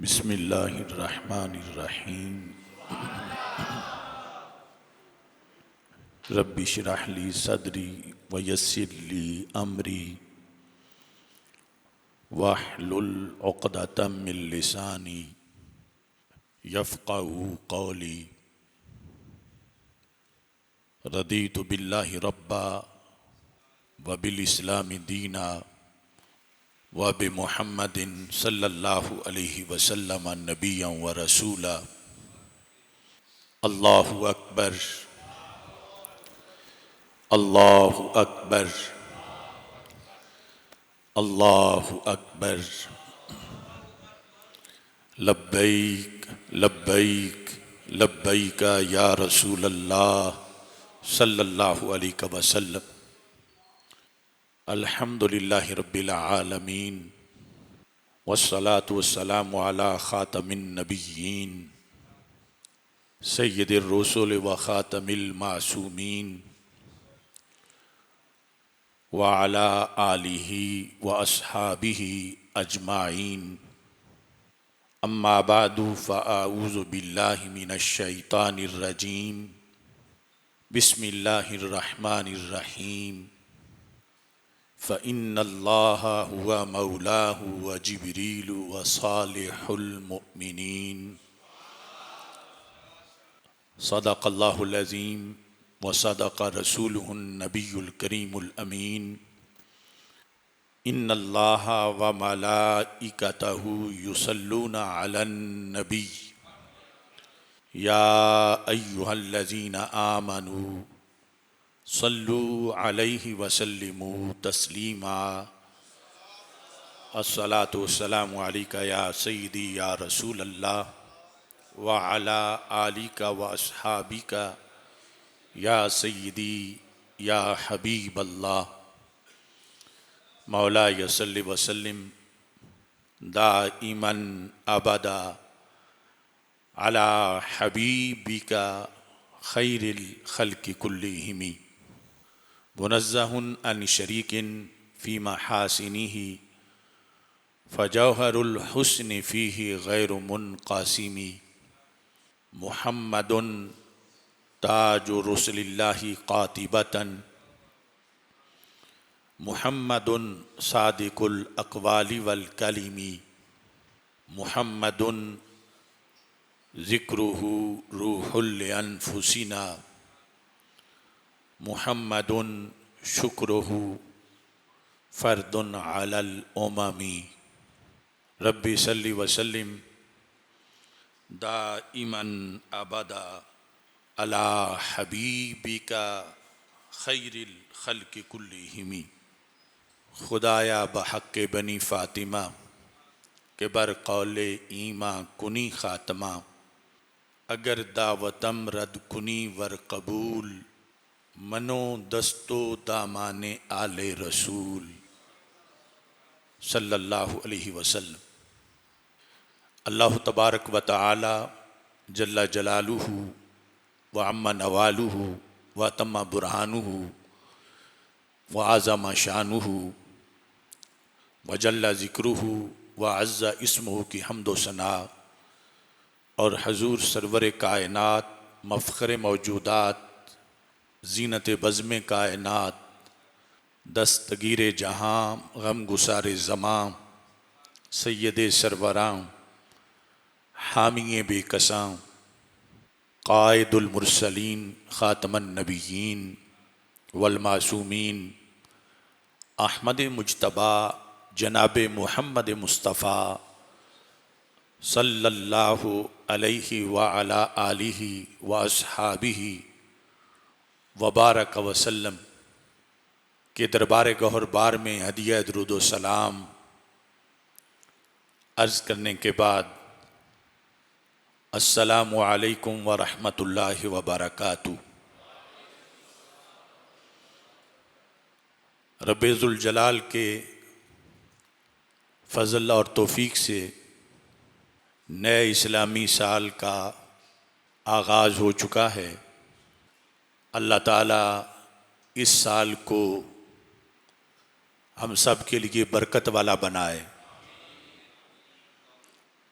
बिस्मिल्लाहिर्रहमानिर्रहीम। रब्बि इश्रह ली सदरी व यस्सिर ली अमरी वहलुल उक़दतम मिन लिसानी यफ़क़हू क़ौली। रदीतु बिल्लाहि रब्बा व बिल इस्लामि दीना व बि मुहम्मदिन सल्लल्लाहु अलैहि वसल्लम नबिय्यन व रसूला। अल्लाहु अकबर, अल्लाहु अकबर, अल्लाहु अकबर। लब्बैक लब्बैक लब्बैक या रसूल अल्लाह सल्लल्लाहु अलैहि वसल्लम। अल्हम्दुलिल्लाहि रब्बिल आलमीन वस्सलातु वस्सलामु अला खातमिन नबिय्यीन सय्यिदिर रुसूल व खातमिल मासूमीन व अला आलिहि व अस्हाबिहि अजमाइन। अम्मा बादु फ़अऊज़ु बिल्लाहि मिनश शैतानिर रजीम। बिस्मिल्लाहिर रहमानिर रहीम। फ़इन्नल्लाह हुवा मौलाहु व जिब्रीलु व सालिहुल मुअमिनीन। सदक़ल्लाहुल अज़ीम व सदक़ रसूलुहुन नबियुल करीमुल अमीन। इन्नल्लाह व मलाइकतहु युसल्लूना अलन नबी या अय्युहल्लज़ीना आमनू सल्लू अलैहि वसल्लिमू तस्लीमा। अस्सलातु वस्सलामु अलैका या सय्यदी या रसूल अल्लाह व अला आलिका व अस्हाबिका या सय्यदी या हबीब अल्लाह। मौलाया सल्लि व सल्लिम दाइमन अबदा अला हबीबिका खैरिल खल्क़ि कुल्लिहिम। मुनज़्ज़हुन अन शरीकिन फ़ी महासिनिही फ़जौहरुल हुस्नि फ़ीही गैरु मुनक़सिमी। मुहम्मदुन ताजु रुसुलिल्लाहि क़ातिबतन मुहम्मदुन सादिकुल अक़वालि वल कलिमी। मुहम्मदुन ज़िक्रुहु रूहुल अनफुसिना। मुहम्मदुन शुक्रुहु फ़र्दुन अलल उममी। रब्बि सल्लि व सल्लिम दाइमन अबदा अला हबीबिका खैरिल खल्क़ि कुल्लिहिम। खुदाया बहक़्क़े बनी फ़ातिमा के बर कौले ईमा कुनी ख़ात्मा। अगर दावतम रद कुनी वर कबूल मनो दस्तो दामाने आले रसूल सल्लल्लाहु अलैहि वसल्लम। अल्लाह तबारक व तआला जल्ला जलालुहु व अम्मा नवालुहु व तम्मा बुरहानुहु व आज़मा शानुहु व जल्ला ज़िक्रुहु व अज़्ज़ा इस्मुहु की हम्दो सना और हजूर सरवर कायनात मफ़ख़रे मौजूदात ज़ीनत बज़्म कायनात दस्तगीर जहाँ गम गुसारे ज़मां सैयदे सरवरां हामिए बेकसां क़ाइदुल मुरसलीन ख़ातमन नबिय्यीन वल मासूमीन अहमद मुज्तबा जनाबे मुहम्मद मुस्तफ़ा सल्लल्लाहु अलैहि व अला आलिहि व अस्हाबिहि व बारक वसल्लम के दरबार गौहर बार में हदिया दुरूद व सलाम अर्ज़ करने के बाद अस्सलामु अलैकुम व रहमतुल्लाहि व बरकातुहू। रब्बे ज़ुल जलाल के फ़ज़ल और तौफ़ीक़ से नए इस्लामी साल का आगाज़ हो चुका है। अल्लाह ताला इस साल को हम सब के लिए बरकत वाला बनाए।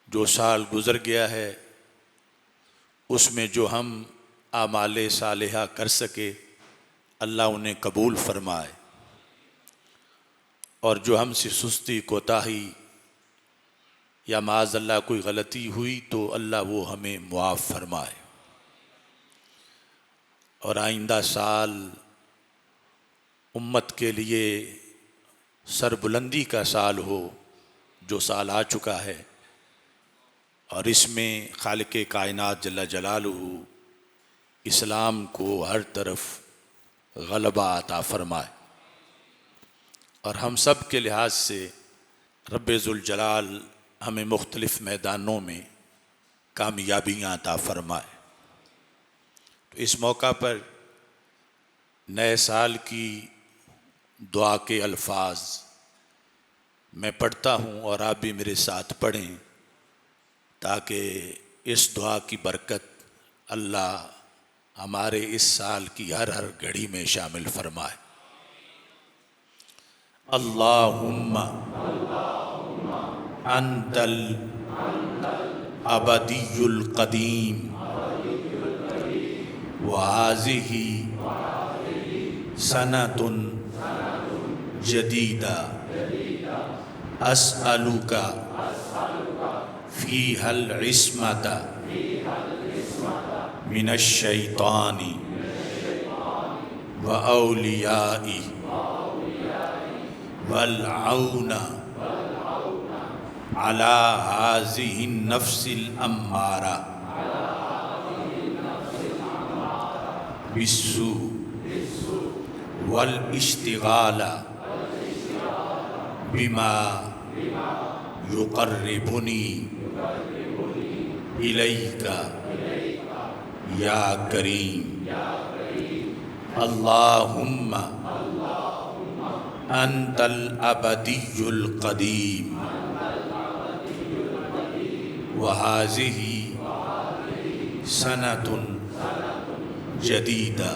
जो साल गुज़र गया है उसमें जो हम आमाले सालिहा कर सके अल्लाह उन्हें कबूल फरमाए, और जो हमसे सुस्ती कोताही या माज़अल्लाह कोई गलती हुई तो अल्लाह वो हमें मुआफ़ फरमाए। और आइंदा साल उम्मत के लिए सरबुलंदी का साल हो, जो साल आ चुका है, और इसमें खालिक़े कायनात जल्ला जलालुहु इस्लाम को हर तरफ गलबा अता फरमाए, और हम सब के लिहाज से रब्बे ज़ुल जलाल हमें मुख्तलिफ़ मैदानों में कामयाबियाँ अता फरमाए। तो इस मौका पर नए साल की दुआ के अल्फाज मैं पढ़ता हूँ और आप भी मेरे साथ पढ़ें, ताकि इस दुआ की बरकत अल्लाह हमारे इस साल की हर हर घड़ी में शामिल फरमाए। अल्लाहुम्मा अंतल अबदियुल कदीम व हाज़िही सनतुन जदीदा अस्अलुका फ़ीहल इस्मता मिनश शैतानी व औलियाई वल औना अला हाज़िहि नफ्सिल अम्मारा बिस्सू वल इश्तिगाला बिमा युक़र्रिबुनी इलैका या करीम। अल्लाहुम्मा अंतल अबदियुल कदीम व हाज़िही सनतुन जदीदा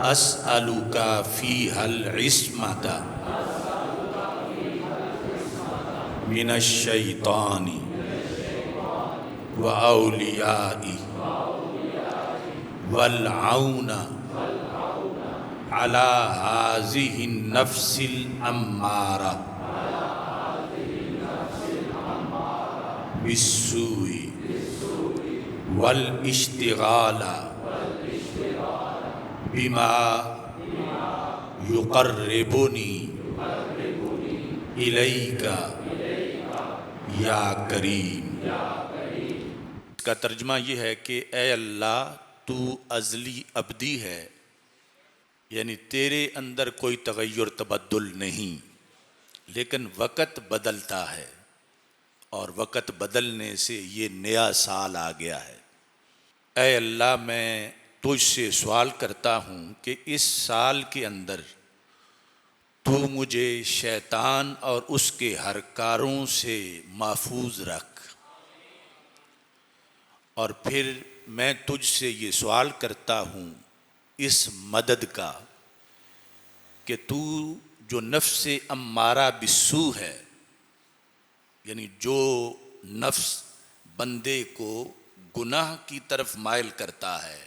अस्अलुका फ़ीहल इस्मता मिनश शैतानी व औलियाई वल औना अला हाज़िहि नफ्सिल अम्मारा बिस्सूई वल इश्तिगाला बिमा युक़र्रिबुनी इलैका या करीम। इसका तर्जुमा ये है कि ए अल्लाह तू अज़ली अबदी है, यानी तेरे अंदर कोई तग़य्युर तबद्दुल नहीं, लेकिन वक़्त बदलता है और वक़्त बदलने से ये नया साल आ गया है। ए अल्लाह मैं तुझसे सवाल करता हूँ कि इस साल के अंदर तू मुझे शैतान और उसके हरकारों से महफूज रख, और फिर मैं तुझसे ये सवाल करता हूँ इस मदद का कि तू जो नफ्स अम्मारा बिस्सू है, यानी जो नफ्स बंदे को गुनाह की तरफ माइल करता है,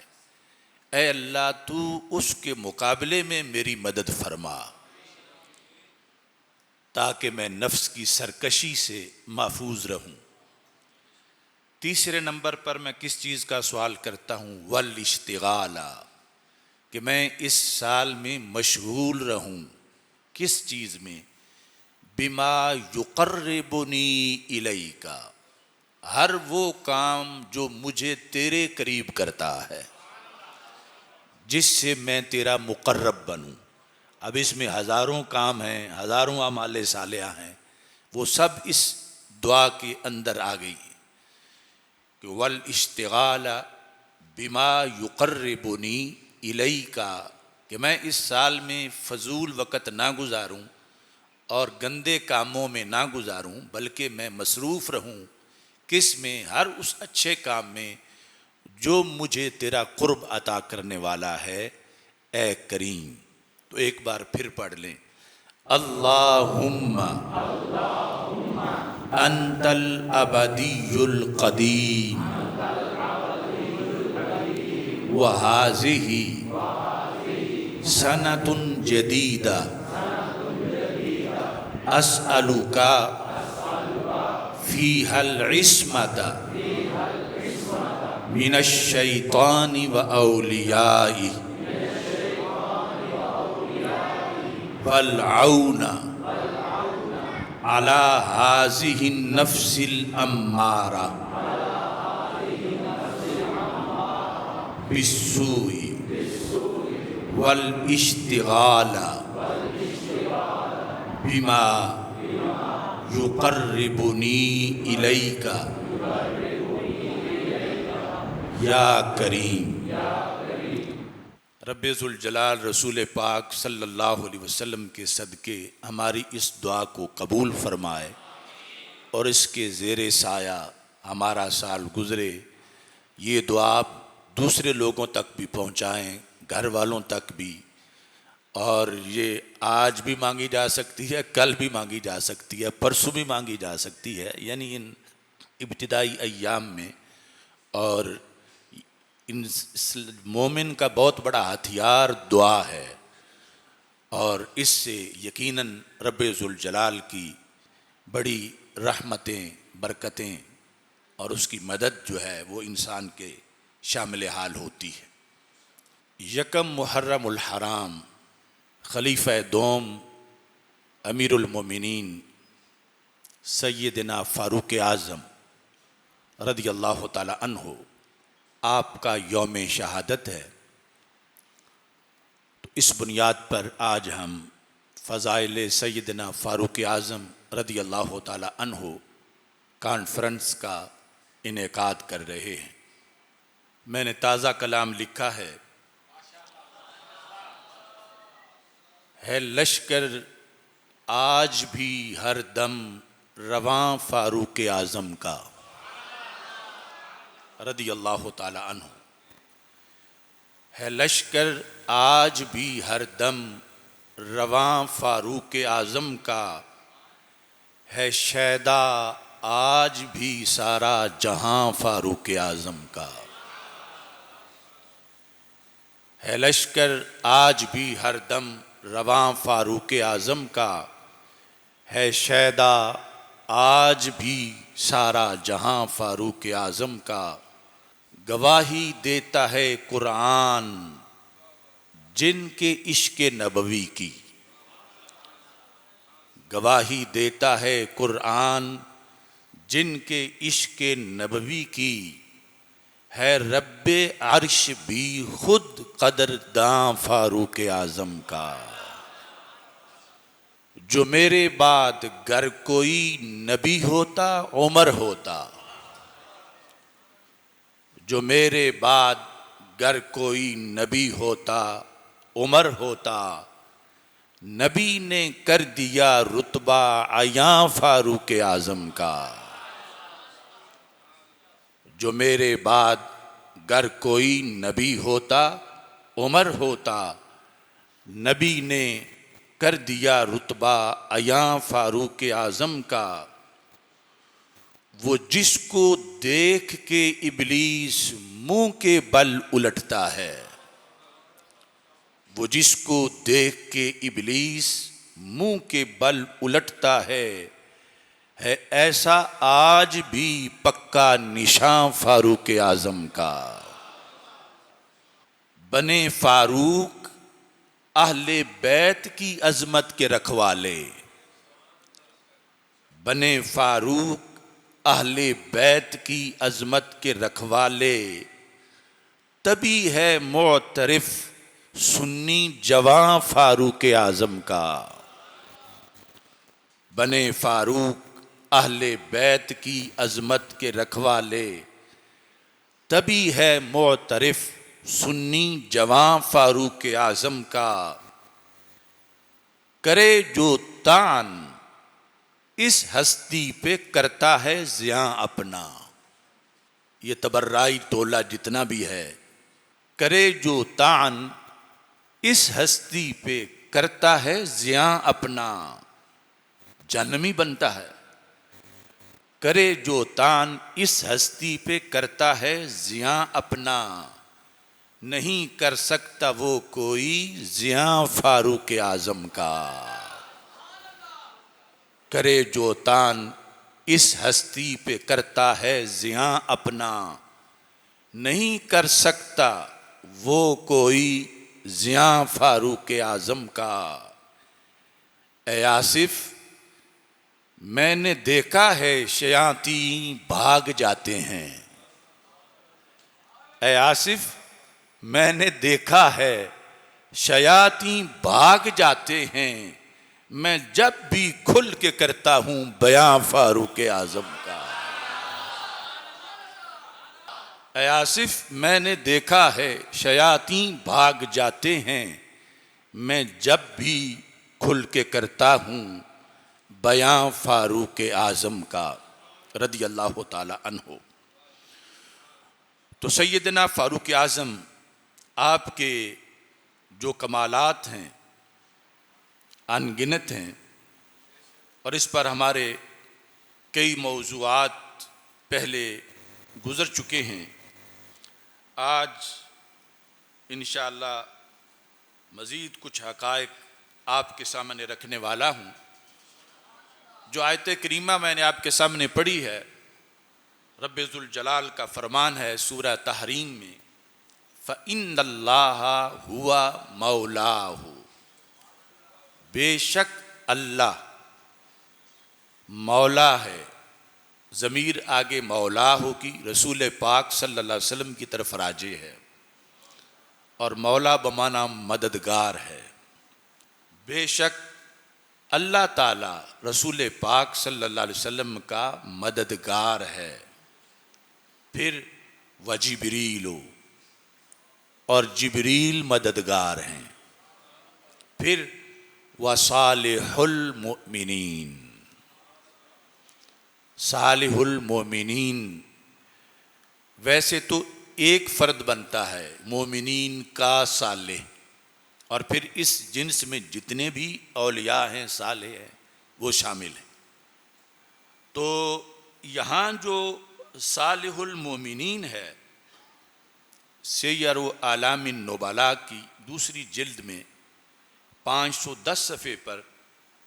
ऐ अल्लाह तू उसके मुकाबले में मेरी मदद फरमा, ताकि मैं नफ्स की सरकशी से महफूज रहूं। तीसरे नंबर पर मैं किस चीज़ का सवाल करता हूँ, वल इश्तिगाला, कि मैं इस साल में मशगूल रहूं। किस चीज़ में? बिमा युक़र्रिबुनी इलैका, हर वो काम जो मुझे तेरे करीब करता है, जिससे मैं तेरा मुक़र्रब बनूं। अब इसमें हज़ारों काम हैं, हज़ारों आमाले सालिहा हैं, वो सब इस दुआ के अंदर आ गई कि वल इश्तिगाला बिमा युक़र्रिबुनी इलैका, कि मैं इस साल में फ़जूल वक़्त ना गुजारूं और गंदे कामों में ना गुजारूं, बल्कि मैं मसरूफ़ रहूं किस में? हर उस अच्छे काम में जो मुझे तेरा क़ुर्ब अता करने वाला है, ए करीम। तो एक बार फिर पढ़ लें, अल्लाहुम्मा अंतल अबदियुल कदीम व हाज़िही सनतुन जदीदा अस्अलुका फ़ीहल इस्मत मिनश शैतानि व औलियाई वल औना अला हाज़िहि नफ्सिल अम्मारा बिस्सूई वल इश्तिगाला बिमा युक़र्रिबुनी इलैका या करीम। रब्बुल जलाल रसूल पाक सल्लल्लाहु अलैहि वसल्लम के सदक़े हमारी इस दुआ को कबूल फरमाए और इसके ज़ेरे साया हमारा साल गुज़रे। ये दुआ आप दूसरे लोगों तक भी पहुँचाएँ, घर वालों तक भी, और ये आज भी मांगी जा सकती है, कल भी मांगी जा सकती है, परसों भी मांगी जा सकती है, यानी इन इब्तिदाई अय्याम में। और इन मोमिन का बहुत बड़ा हथियार दुआ है और इससे यकीनन रब्बुल जलाल की बड़ी रहमतें, बरकतें और उसकी मदद जो है वो इंसान के शामिल हाल होती है। यकम मुहर्रमुल हराम खलीफा दोम अमीरुल मोमिनीन सैयदना फ़ारूक आज़म रदियल्लाहु ताला अन्हु आपका यौम शहादत है। तो इस बुनियाद पर आज हम फ़ज़ाइल सैयदना फ़ारूक आज़म रदियल्लाहु ताला अन्हु कॉन्फ्रेंस का इनेकाद कर रहे हैं। मैंने ताज़ा कलाम लिखा है लश्कर आज भी हर दम रवां फ़ारूक आज़म का रदियल्लाहु ताला अन्हु। है लश्कर आज भी हर दम रवां फ़ारूक आज़म का, है शैदा आज भी सारा जहां फ़ारूक आज़म का। है लश्कर आज भी हर दम रवां फ़ारूक आज़म का, है शैदा आज भी सारा जहां फ़ारूक आज़म का। गवाही देता है कुरान जिनके इश्क़ नबवी की, गवाही देता है कुरान जिनके इश्क़ नबवी की। है रब्बे अर्श भी खुद कदरदां फ़ारूक आज़म का। जो मेरे बाद गर कोई नबी होता उमर होता, जो मेरे बाद गर कोई नबी होता उमर होता। नबी ने कर दिया रुतबा आया फ़ारूक आज़म का। जो मेरे बाद गर कोई नबी होता उमर होता, नबी ने कर दिया रुतबा आया फ़ारूक आज़म का। वो जिसको देख के इबलीस मुंह के बल उलटता है, वो जिसको देख के इबलीस मुंह के बल उलटता है ऐसा आज भी पक्का निशान फ़ारूक आज़म का। बने फ़ारूक अहले बैत की अज़मत के रखवाले, बने फ़ारूक अहले बैत की अज़मत के रखवाले। तभी है मोतरिफ सुन्नी जवां फ़ारूक आज़म का। बने फ़ारूक अहले बैत की अज़मत के रखवाले, तभी है मोतरिफ सुन्नी जवां फ़ारूक आज़म का। करे जो तान इस हस्ती पे करता है ज़ियां अपना। ये तबर्राई टोला जितना भी है, करे जो तान इस हस्ती पे करता है ज़ियां अपना। जहन्नमी बनता है, करे जो तान इस हस्ती पे करता है जिया अपना, नहीं कर सकता वो कोई जिया फारूक आजम का। करे जो तान इस हस्ती पे करता है जिया अपना, नहीं कर सकता वो कोई जिया फारूक आजम का। ए आसिफ मैंने देखा है शयाती भाग जाते हैं। ए आसिफ मैंने देखा है शयाती भाग जाते हैं, मैं जब भी खुल के करता हूं बयां फारूक आजम का। ए आसिफ मैंने देखा है शयाती भाग जाते हैं, मैं जब भी खुल के करता हूं बयां फारूक आजम का रदी अल्लाह ताला अन्हो। तो सैयदना फारूक आजम आपके जो कमालात हैं अनगिनत हैं, और इस पर हमारे कई मौज़ूआत पहले गुज़र चुके हैं। आज इंशाअल्लाह मज़ीद कुछ हक़ाइक़ आपके सामने रखने वाला हूँ। जो आयत करीमा मैंने आपके सामने पढ़ी है, रब्बे ज़ुल जलाल का फरमान है सूरह तहरीम में, फ़इन्नल्लाह हुवा मौलाहु, बेशक अल्लाह मौला है। ज़मीर आगे मौलाहु की रसूल पाक सल्लल्लाहु अलैहि वसल्लम की तरफ राजे है, और मौला बमाना मददगार है। बेशक अल्लाह ताला रसूल पाक सल्लल्लाहु अलैहि वसल्लम का मददगार है। फिर व जिब्रील, और जिब्रील मददगार हैं। फिर व सालिहुल मुमिनीन, सालिहुल मोमिनीन वैसे तो एक फ़र्द बनता है मोमिनीन का सालेह, और फिर इस जिन्स में जितने भी औलिया हैं सालेह हैं वो शामिल हैं। तो यहाँ जो सालिहुल मोमिनीन है, सैय्यरु आलामिन नुबला की दूसरी जिल्द में 510 सफ़े पर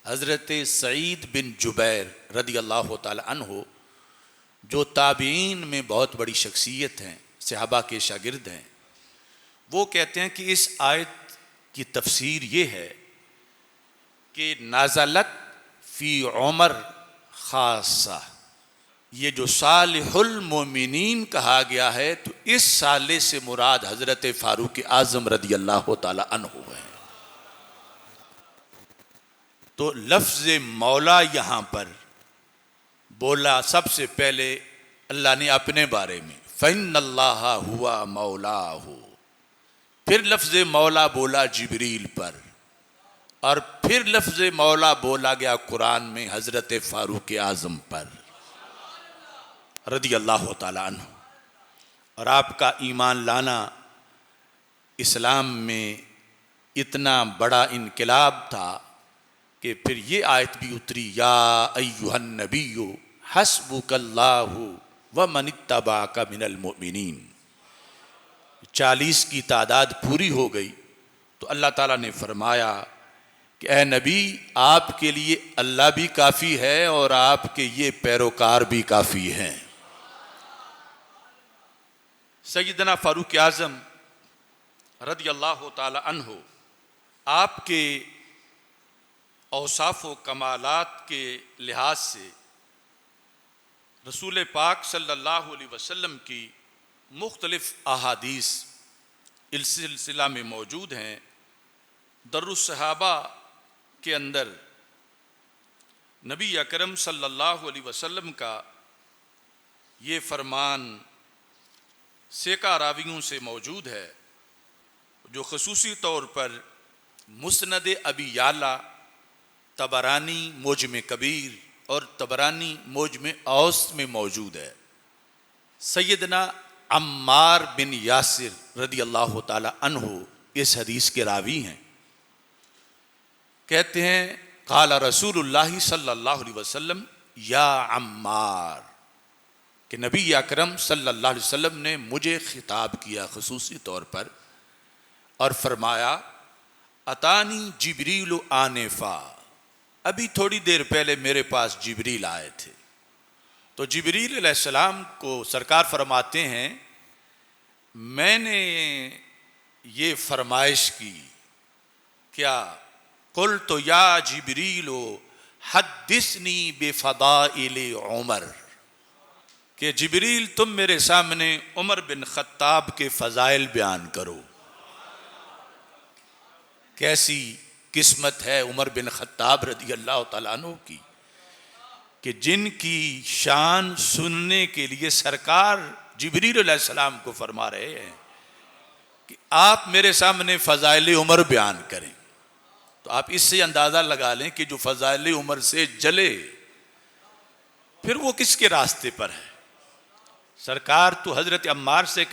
हज़रत सईद बिन जुबैर रदी अल्लाह ताला अन्हो, जो ताबीन में बहुत बड़ी शख्सियत हैं, सहाबा के शागिर्द हैं, वो कहते हैं कि इस आयत की तफसीर ये है कि नाज़लत फ़ी उमर ख़ासा, ये जो सालिहुल मोमिनीन कहा गया है, तो इस साले से मुराद हज़रत फ़ारूक आज़म रदी अल्लाह ताला अन्हो है। तो लफ्ज़ मौला यहाँ पर बोला सबसे पहले अल्लाह ने अपने बारे में, फ़इन्नल्लाह हुवा मौलाहु। फिर लफ्ज़ मौला बोला जिब्रील पर, और फिर लफ्ज़ मौला बोला गया कुरान में हज़रत फ़ारूक आज़म पर रदी अल्लाह ताला अन्हु। और आपका ईमान लाना इस्लाम में इतना बड़ा इनकलाब था कि फिर ये आयत भी उतरी, या अय्युहन नबिय्यु हस्बुकल्लाहु व मनित्तबाका मिनल मुमिनीन। 40 की तादाद पूरी हो गई तो अल्लाह ताला ने फरमाया कि ए नबी, आपके लिए अल्लाह भी काफ़ी है और आपके ये पैरोकार भी काफ़ी हैं। सैयदना फ़ारूक आज़म रदी अल्लाह ताला अन्हो आपके औसाफ व कमालात के लिहाज से रसूल पाक सल्लल्लाहु अलैहि वसल्लम की मुख्तलिफ़ अहादीस इस सिलसिला में मौजूद हैं। दर्रुस सहाबा के अंदर नबी अकरम सल्लल्लाहु अलैहि वसल्लम का ये फरमान सेका रावियों से मौजूद है, जो खसूसी तौर पर मुस्नद अबी याला, तबरानी मोजम कबीर और तबरानी मोजम औस में मौजूद है। सैयदना अम्मार बिन यासिर रदी अल्लाह ताला अन्हो इस हदीस के रावी हैं। कहते हैं काला रसूलुल्लाह सल्लल्लाहु अलैहि वसल्लम या अम्मार, कि नबी अकरम सल्लल्लाहु अलैहि वसल्लम ने मुझे खिताब किया खुसूसी तौर पर और फरमाया अतानी जिब्रील आनेफा, अभी थोड़ी देर पहले मेरे पास जिब्रील आए थे। तो जिब्रील अलैहिस्सलाम को सरकार फरमाते हैं मैंने ये फरमाइश की, क्या? कुल तो या जिब्रीलो हद्दिसनी बेफदाइल उमर, कि जिब्रील तुम मेरे सामने उमर बिन खत्ताब के फ़ज़ाइल बयान करो। कैसी किस्मत है उमर बिन खत्ताब रज़ी अल्लाह तआला अन्हु की कि जिनकी शान सुनने के लिए सरकार जिब्रील अलैहिस्सलाम को फरमा रहे हैं कि आप मेरे सामने फ़ज़ाइल उमर बयान करें। तो आप इससे अंदाज़ा लगा लें कि जो फ़ज़ाइल उमर से जले फिर वो किसके रास्ते पर है। सरकार तो हज़रत अम्मार से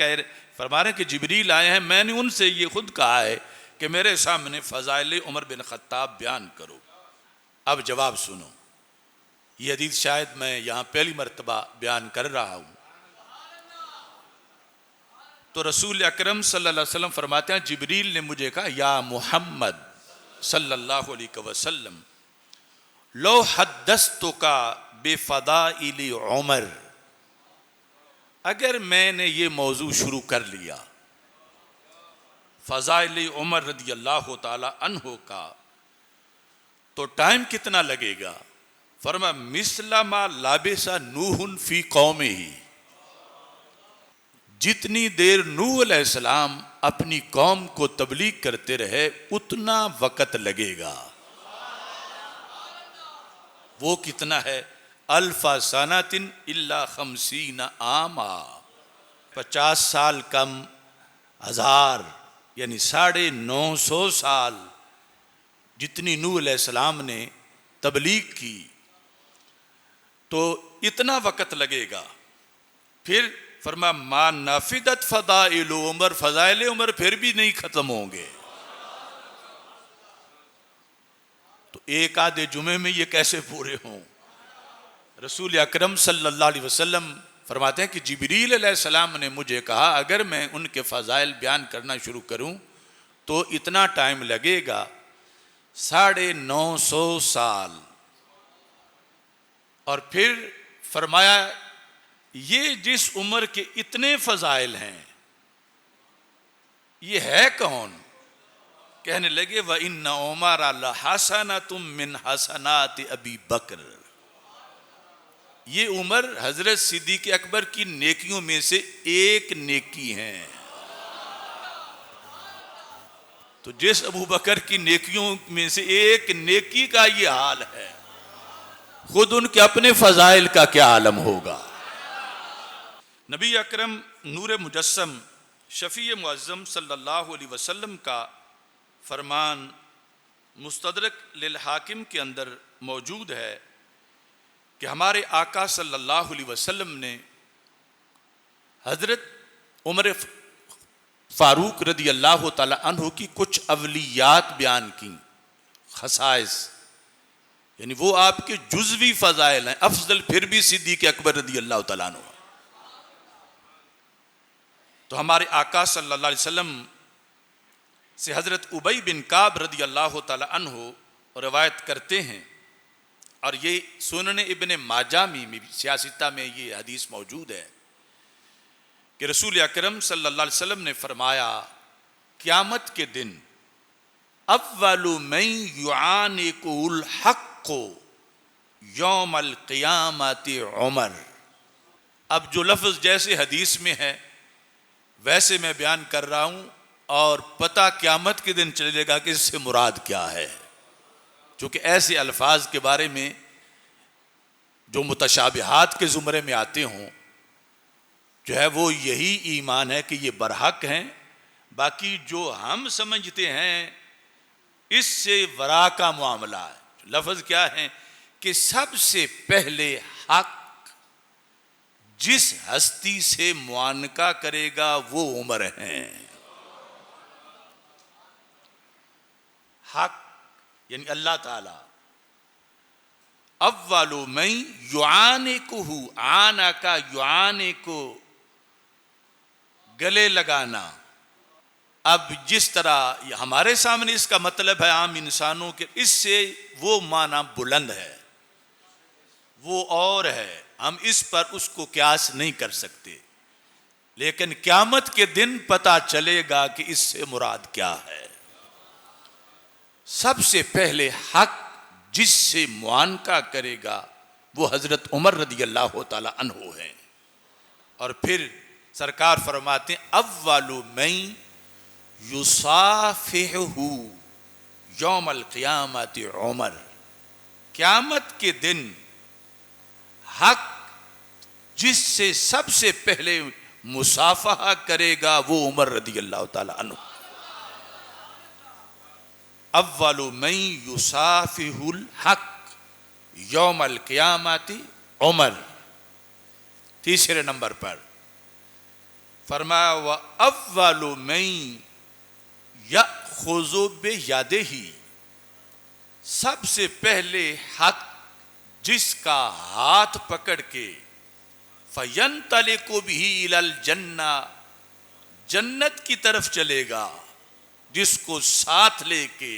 फरमा रहे कि जिब्रील आए हैं, मैंने उनसे ये खुद कहा है कि मेरे सामने फ़ज़ाइल उमर बिन खत्ताब बयान करो। अब जवाब सुनो, ये हदीस शायद मैं यहाँ पहली मर्तबा बयान कर रहा हूँ। तो रसूल अकरम सल्लल्लाहु अलैहि वसल्लम फरमाते हैं जिब्रील ने मुझे कहा या मोहम्मद सल्लल्लाहु अलैहि वसल्लम लो हद्दस्तुका बेफदाइल उमर, अगर मैंने ये मौजू शुरू कर लिया फ़ज़ाइल उमर रज़ी अल्लाह ताला अन्हो का, तो टाइम कितना लगेगा? फरमा मिसलमा लाबिसा नूहुन फी कौमे ही, जितनी देर नूह अलैहिस्सलाम अपनी कौम को तबलीग करते रहे उतना वक़्त लगेगा। वो कितना है? अल्फा सनातिन इल्ला खमसीना आमा, 50 साल कम 1000 यानी 950 साल जितनी नूह अलैहिस्सलाम ने तबलीग की, तो इतना वक़्त लगेगा। फिर फरमा मा नाफिदत फ़दाइल उमर, फ़ज़ाइल उमर फिर भी नहीं ख़त्म होंगे। तो एक आधे जुमे में ये कैसे पूरे हों? रसूल अकरम सल्लल्लाहु अलैहि वसल्लम फरमाते हैं कि जिब्रील अलैहिस्सलाम ने मुझे कहा अगर मैं उनके फ़ज़ाइल बयान करना शुरू करूं तो इतना टाइम लगेगा 950 साल। और फिर फरमाया ये जिस उम्र के इतने फ़ज़ाइल हैं ये है कौन? कहने लगे व इन्ना उमर लहसनतुम मिन हसनात अबी बकर, ये उमर हजरत सिद्दीक़ अकबर की नेकियों में से एक नेकी है। तो जिस अबू बकर की नेकियों में से एक नेकी का ये हाल है, खुद उनके अपने फ़ज़ाइल का क्या आलम होगा। नबी अकरम नूर मुजस्सम शफ़ी मुअज़्ज़म सल्लल्लाहु अलैहि वसल्लम का फरमान मुस्तदरक लिल हाकिम के अंदर मौजूद है कि हमारे आका सल्लल्लाहु अलैहि वसल्लम ने हज़रत उमर फ़ारूक रज़ी अल्लाह ताला अन्हु की कुछ अवलियात बयान की, खसाइस, यानी वो आपके जुज़वी फ़ज़ाइल हैं। अफजल फिर भी सिद्दीक़ अकबर रज़ी अल्लाह ताला अन्हु। तो हमारे आका सल्लल्लाहु अलैहि वसल्लम से हज़रत उबई बिन काब रज़ी अल्लाह ताला अन्हु रवायत करते हैं, और ये सुनन इब्ने माजा में सियासिता में ये हदीस मौजूद है कि रसूल अकरम सल्लल्लाहु अलैहि वसल्लम ने फरमाया क़यामत के दिन अव्वलु मन युआनिकुल हक़्क़ु यौमल क़ियामति उमर। अब जो लफ्ज़ जैसे हदीस में है वैसे मैं बयान कर रहा हूँ, और पता क़यामत के दिन चलेगा कि इससे मुराद क्या है। चूँकि ऐसे अल्फाज के बारे में जो मुतशाबिहात के ज़ुमरे में आते हों, जो है वो यही ईमान है कि ये बरहक हैं, बाकी जो हम समझते हैं इससे वरा का मामला है। लफ्ज़ क्या है कि सबसे पहले हक जिस हस्ती से मुआनका करेगा वो उमर हैं। हक यानी अल्लाह ताला। अव्वलु मई युआनिकुहु, आना का युआने को गले लगाना। अब जिस तरह हमारे सामने इसका मतलब है आम इंसानों के, इससे वो माना बुलंद है, वो और है, हम इस पर उसको क्यास नहीं कर सकते। लेकिन क़यामत के दिन पता चलेगा कि इससे मुराद क्या है। सबसे पहले हक जिससे मुआनका करेगा वो हजरत उमर रदी अल्लाह ताला अन्हु हैं। और फिर सरकार फरमाते हैं अव्वलु मई युसाफिहु यौमल क़ियामति उमर, क़यामत के दिन हक जिससे सबसे पहले मुसाफहा करेगा वो उमर रदी अल्लाह ताला अन्हु। अव्वलु मई युसाफिहुल हक यौमल क़ियामति उमर। तीसरे नंबर पर फरमाया व अव्वलु मई यख़ुज़ु बियदिही, सबसे पहले हक जिसका हाथ पकड़ के फ़यंतलिकु बिही इलल जन्ना, जन्नत की तरफ चलेगा, जिसको साथ लेके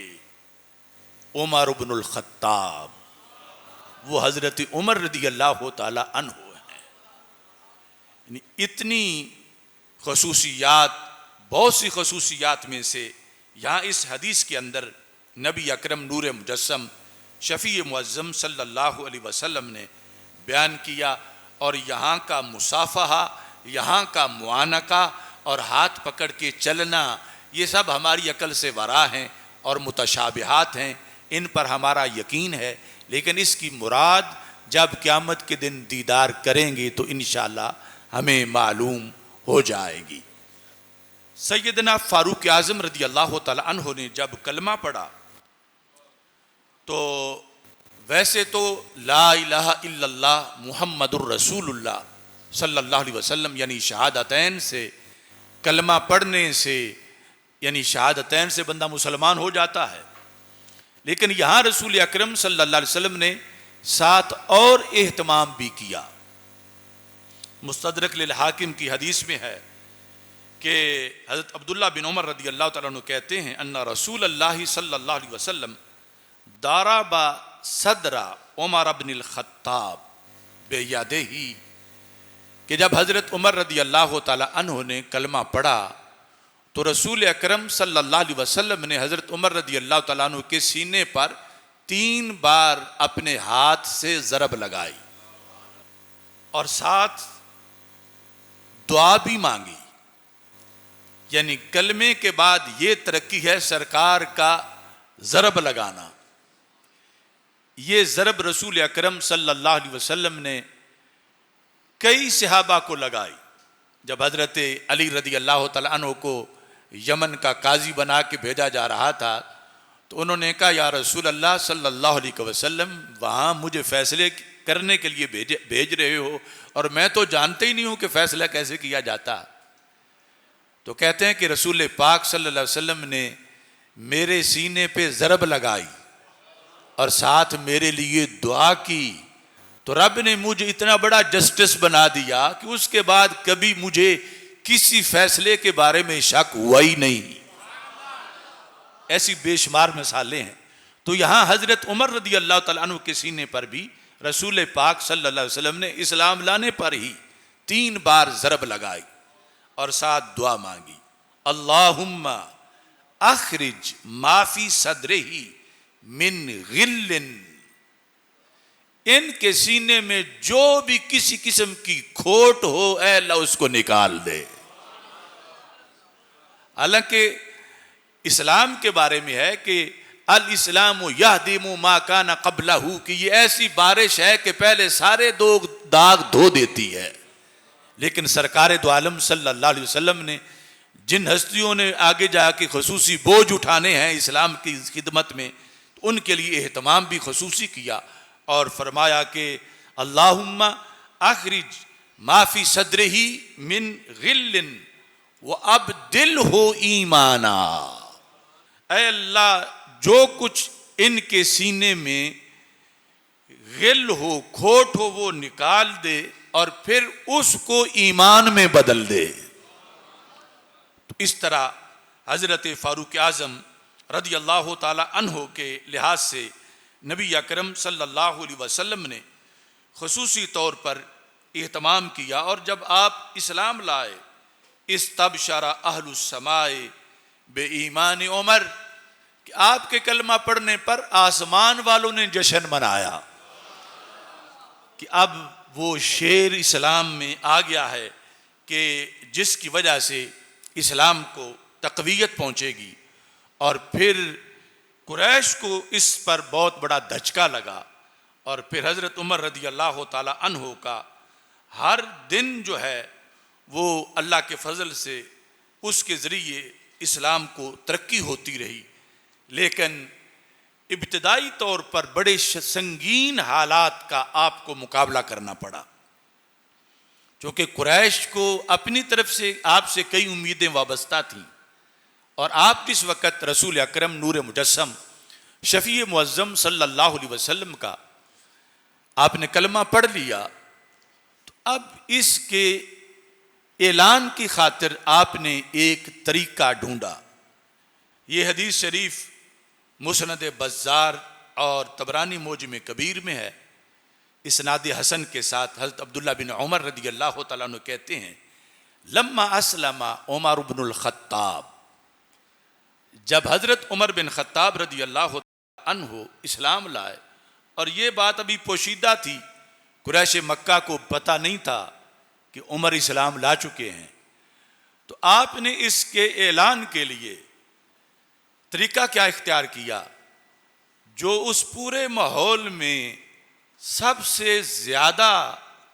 उमर इब्नुल खत्ताब, वो हजरत उमर रदी अल्लाह ताला अन्हु हैं। इतनी खसूसियात, बहुत सी खसूसियात में से यहाँ इस हदीस के अंदर नबी अकरम नूर मुजस्सम शफ़ी मुअज़्ज़म सल्लल्लाहु अलैहि वसल्लम ने बयान किया। और यहाँ का मुसाफहा, यहाँ का मुआनका और हाथ पकड़ के चलना, ये सब हमारी अकल से वरा हैं और मुतशाबिहात हैं, इन पर हमारा यकीन है। लेकिन इसकी मुराद जब क़यामत के दिन दीदार करेंगे तो इंशाअल्लाह हमें मालूम हो जाएगी। सैयदना फ़ारूक आज़म रदी अल्लाह ताला अन्हु ने जब कलमा पढ़ा तो वैसे तो ला इलाहा इल्लल्लाह मुहम्मदुर रसूलुल्लाह सल्लल्लाहु अलैहि वसल्लम यानी शहादतैन से, कलमा पढ़ने से यानी शहादतैन से बंदा मुसलमान हो जाता है। लेकिन यहाँ रसूल अकरम सल्लल्लाहु अलैहि वसल्लम ने साथ और एहतमाम भी किया। मुस्तदरक लिल हाकिम की हदीस में है कि हज़रत अब्दुल्ला बिन उमर रदी अल्लाह तआला अन्हु कहते हैं अन्ना रसूल अल्लाह सल्लल्लाहु अलैहि वसल्लम दाराबा सदरा उमर इब्नुल खत्ताब बेयदिही, कि जब हज़रत उमर रदी अल्लाह ताला अन्हु ने कलमा पढ़ा तो रसूल अकरम सल्लल्लाहु अलैहि वसल्लम ने हज़रत उमर रदी अल्लाह ताला अन्हु के सीने पर 3 बार अपने हाथ से ज़रब लगाई और साथ दुआ भी मांगी। यानी कलमे के बाद ये तरक्की है सरकार का ज़रब लगाना। ये ज़रब रसूल अकरम सल्लल्लाहु अलैहि वसल्लम ने कई सहाबा को लगाई। जब हज़रत अली रदी अल्लाह तआला अन्हु को यमन का काजी बना के भेजा जा रहा था तो उन्होंने कहा या रसूल अल्लाह सल्लल्लाहु अलैहि वसल्लम, वहाँ मुझे फ़ैसले करने के लिए भेज रहे हो और मैं तो जानते ही नहीं हूँ कि फ़ैसला कैसे किया जाता। तो कहते हैं कि रसूल पाक सल्लल्लाहु अलैहि वसल्लम ने मेरे सीने पे ज़रब लगाई और साथ मेरे लिए दुआ की, तो रब ने मुझे इतना बड़ा जस्टिस बना दिया कि उसके बाद कभी मुझे किसी फैसले के बारे में शक हुआ ही नहीं। ऐसी बेशुमार मिसालें हैं। तो यहाँ हज़रत उमर रदी अल्लाह तआला अन्हु के सीने पर भी रसूल पाक सल्लल्लाहु अलैहि वसल्लम ने इस्लाम लाने पर ही 3 बार ज़रब लगाई और साथ दुआ मांगी, अल्लाहुम्मा अखरिज माफी सदरिही मिन गिल्लिन, इनके सीने में जो भी किसी किस्म की खोट हो ऐ अल्लाह उसको निकाल दे। हालांकि इस्लाम के बारे में है कि अल इस्लामु यहदिमु मा काना क़ब्लहू, कि ये ऐसी बारिश है कि पहले सारे दाग धो देती है। लेकिन सरकार दो आलम सल्लल्लाहु अलैहि वसल्लम ने जिन हस्तियों ने आगे जाके खसूसी बोझ उठाने हैं इस्लाम की खिदमत में, उनके लिए एहतमाम भी खसूसी किया और फरमाया कि अल्लाहुम्मा अखरिज माफी सदरिही मिन गिल्लिन व अब्दिल हो ईमाना, ऐ अल्लाह जो कुछ इनके सीने में गिल हो, खोट हो, वो निकाल दे और फिर उसको ईमान में बदल दे। तो इस तरह हजरत फारूक आजम रदी अल्लाह ताला अन्हो के लिहाज से नबी अकरम सल्लल्लाहु अलैहि वसल्लम ने खुसूसी तौर पर एहतमाम किया। और जब आप इस्लाम लाए, इस तब शरा अहलुस्समाए बे ईमान उमर, कि आपके कलमा पढ़ने पर आसमान वालों ने जश्न मनाया कि अब वो शेर इस्लाम में आ गया है कि जिसकी वजह से इस्लाम को तक़वियत पहुँचेगी। और फिर कुरैश को इस पर बहुत बड़ा धचका लगा। और फिर हज़रत उमर रदी अल्लाह ताला अन्हो का हर दिन जो है वो अल्लाह के फजल से उसके ज़रिए इस्लाम को तरक्की होती रही। लेकिन इब्तदाई तौर पर बड़े संगीन हालात का आपको मुकाबला करना पड़ा, क्योंकि कुरैश को अपनी तरफ से आपसे कई उम्मीदें वाबस्ता थीं। और आप इस वक़्त रसूल अकरम नूर मुजस्सम शफ़ी मुअज़्ज़म सल्लल्लाहु अलैहि वसल्लम का आपने कलमा पढ़ लिया। तो अब इसके ऐलान की खातिर आपने एक तरीका ढूंढा। ये हदीस शरीफ मुस्नद बज़्ज़ार और तबरानी मोजम कबीर में है, इसनाद हसन के साथ। हज़रत अब्दुल्ला बिन उमर रदी अल्लाह तआला अन्हु कहते हैं, लम्मा अस्लमा उमर इब्नुल ख़त्ताब, जब हज़रत उमर बिन ख़त्ताब रदी अल्लाह अन्हु इस्लाम लाए, और ये बात अभी पोशीदा थी, कुरैश मक्का को पता नहीं था कि उमर इस्लाम ला चुके हैं। तो आपने इसके ऐलान के लिए तरीका क्या इख्तियार किया? जो उस पूरे माहौल में सबसे ज़्यादा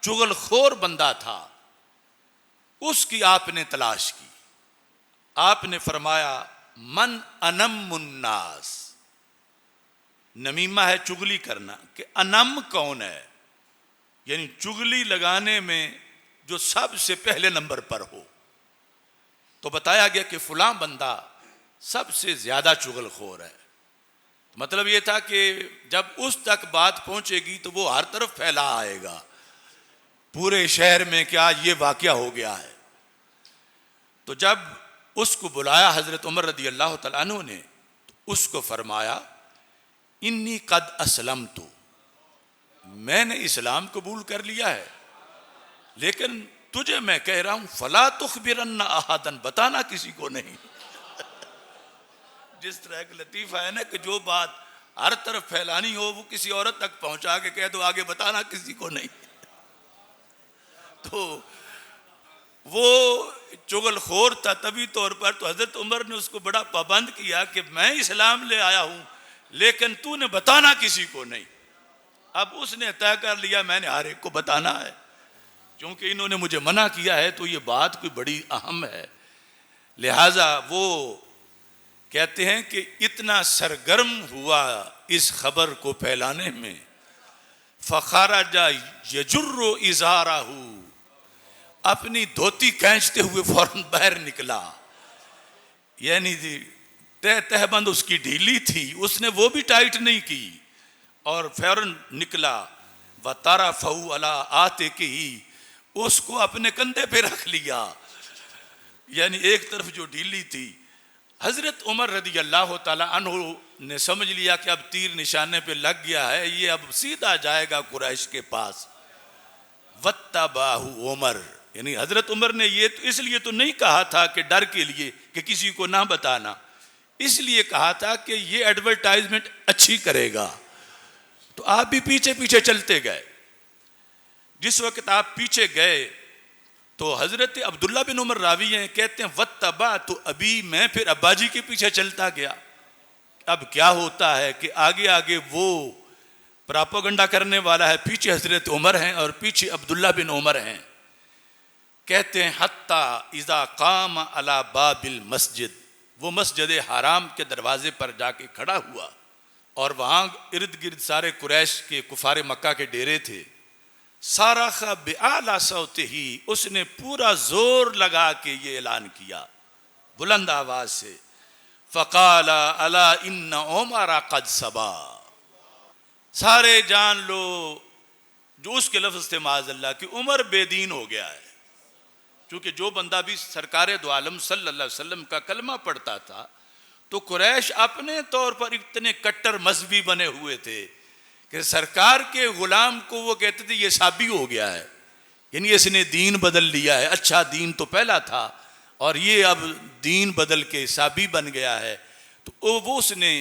चुगलखोर बंदा था, उसकी आपने तलाश की। आपने फरमाया, मन अनम मुन्नास, नमीमा है चुगली करना, कि अनम कौन है, यानी चुगली लगाने में जो सबसे पहले नंबर पर हो। तो बताया गया कि फलां बंदा सबसे ज्यादा चुगलखोर है। मतलब यह था कि जब उस तक बात पहुंचेगी तो वो हर तरफ फैला आएगा पूरे शहर में कि आज ये वाकया हो गया है। तो जब उसको बुलाया हजरत उमर रदी अल्लाह तआला अन्हु ने, तो उसको फरमाया, इन्नी कद असलम तो, मैंने इस्लाम कबूल कर लिया है, लेकिन तुझे मैं कह रहा हूं फला तुखबिरन्ना अहादन, बताना किसी को नहीं। जिस तरह एक लतीफ़ा है ना कि जो बात हर तरफ फैलानी हो वो किसी औरत तक पहुंचा के कह दो, आगे बताना किसी को नहीं। तो वो चुगलखोर था तभी तौर पर। तो हजरत उमर ने उसको बड़ा पाबंद किया कि मैं इस्लाम ले आया हूं, लेकिन तूने बताना किसी को नहीं। अब उसने तय कर लिया मैंने हर एक को बताना है, क्योंकि इन्होंने मुझे मना किया है तो ये बात कोई बड़ी अहम है। लिहाजा वो कहते हैं कि इतना सरगर्म हुआ इस खबर को फैलाने में, फ़ख़रजा यजुर्रु इज़ारहू, अपनी धोती खींचते हुए फौरन बाहर निकला। यानी तहबंद उसकी ढीली थी, उसने वो भी टाइट नहीं की और फौरन निकला। व तरफ़हू अला आतिक़िही, उसको अपने कंधे पे रख लिया, यानी एक तरफ जो ढीली थी। हजरत उमर रदी अल्लाह ताला अन्हु ने समझ लिया कि अब तीर निशाने पे लग गया है, ये अब सीधा जाएगा कुरैश के पास। वत्तबाहु उमर, यानी हजरत उमर ने ये तो इसलिए तो नहीं कहा था कि डर के लिए कि किसी को ना बताना, इसलिए कहा था कि ये एडवर्टाइजमेंट अच्छी करेगा। तो आप भी पीछे पीछे चलते गए। जिस वक्त आप पीछे गए तो हजरत अब्दुल्ला बिन उमर रावी हैं, कहते हैं वत्तबा, तो अभी मैं फिर अब्बा जी के पीछे चलता गया। अब क्या होता है कि आगे आगे वो प्रोपेगेंडा करने वाला है, पीछे हजरत उमर हैं और पीछे अब्दुल्ला बिन उमर हैं। कहते हैं हत्ता इज़ा काम अला बाबिल मस्जिद, वो मस्जिद हराम के दरवाजे पर जाके खड़ा हुआ और वहाँ इर्द गिर्द सारे कुरैश के कुफारे मक्का के डेरे थे। सारा खा बेआला सौते ही, उसने पूरा जोर लगा के ये ऐलान किया बुलंद आवाज से, फ़क़ाला अला इन्ना उमर क़द सबा, सारे जान लो जो उसके लफ्ज़ थे माज़अल्लाह कि उमर बेदीन हो गया है। क्योंकि जो बंदा भी सरकार दो आलम सल्लल्लाहु अलैहि वसल्लम का कलमा पढ़ता था तो कुरैश अपने तौर पर इतने कट्टर मजहबी बने हुए थे कि सरकार के गुलाम को वो कहते थे ये साबी हो गया है, यानी इसने दीन बदल लिया है। अच्छा दीन तो पहला था और ये अब दीन बदल के साबी बन गया है। तो वो उसने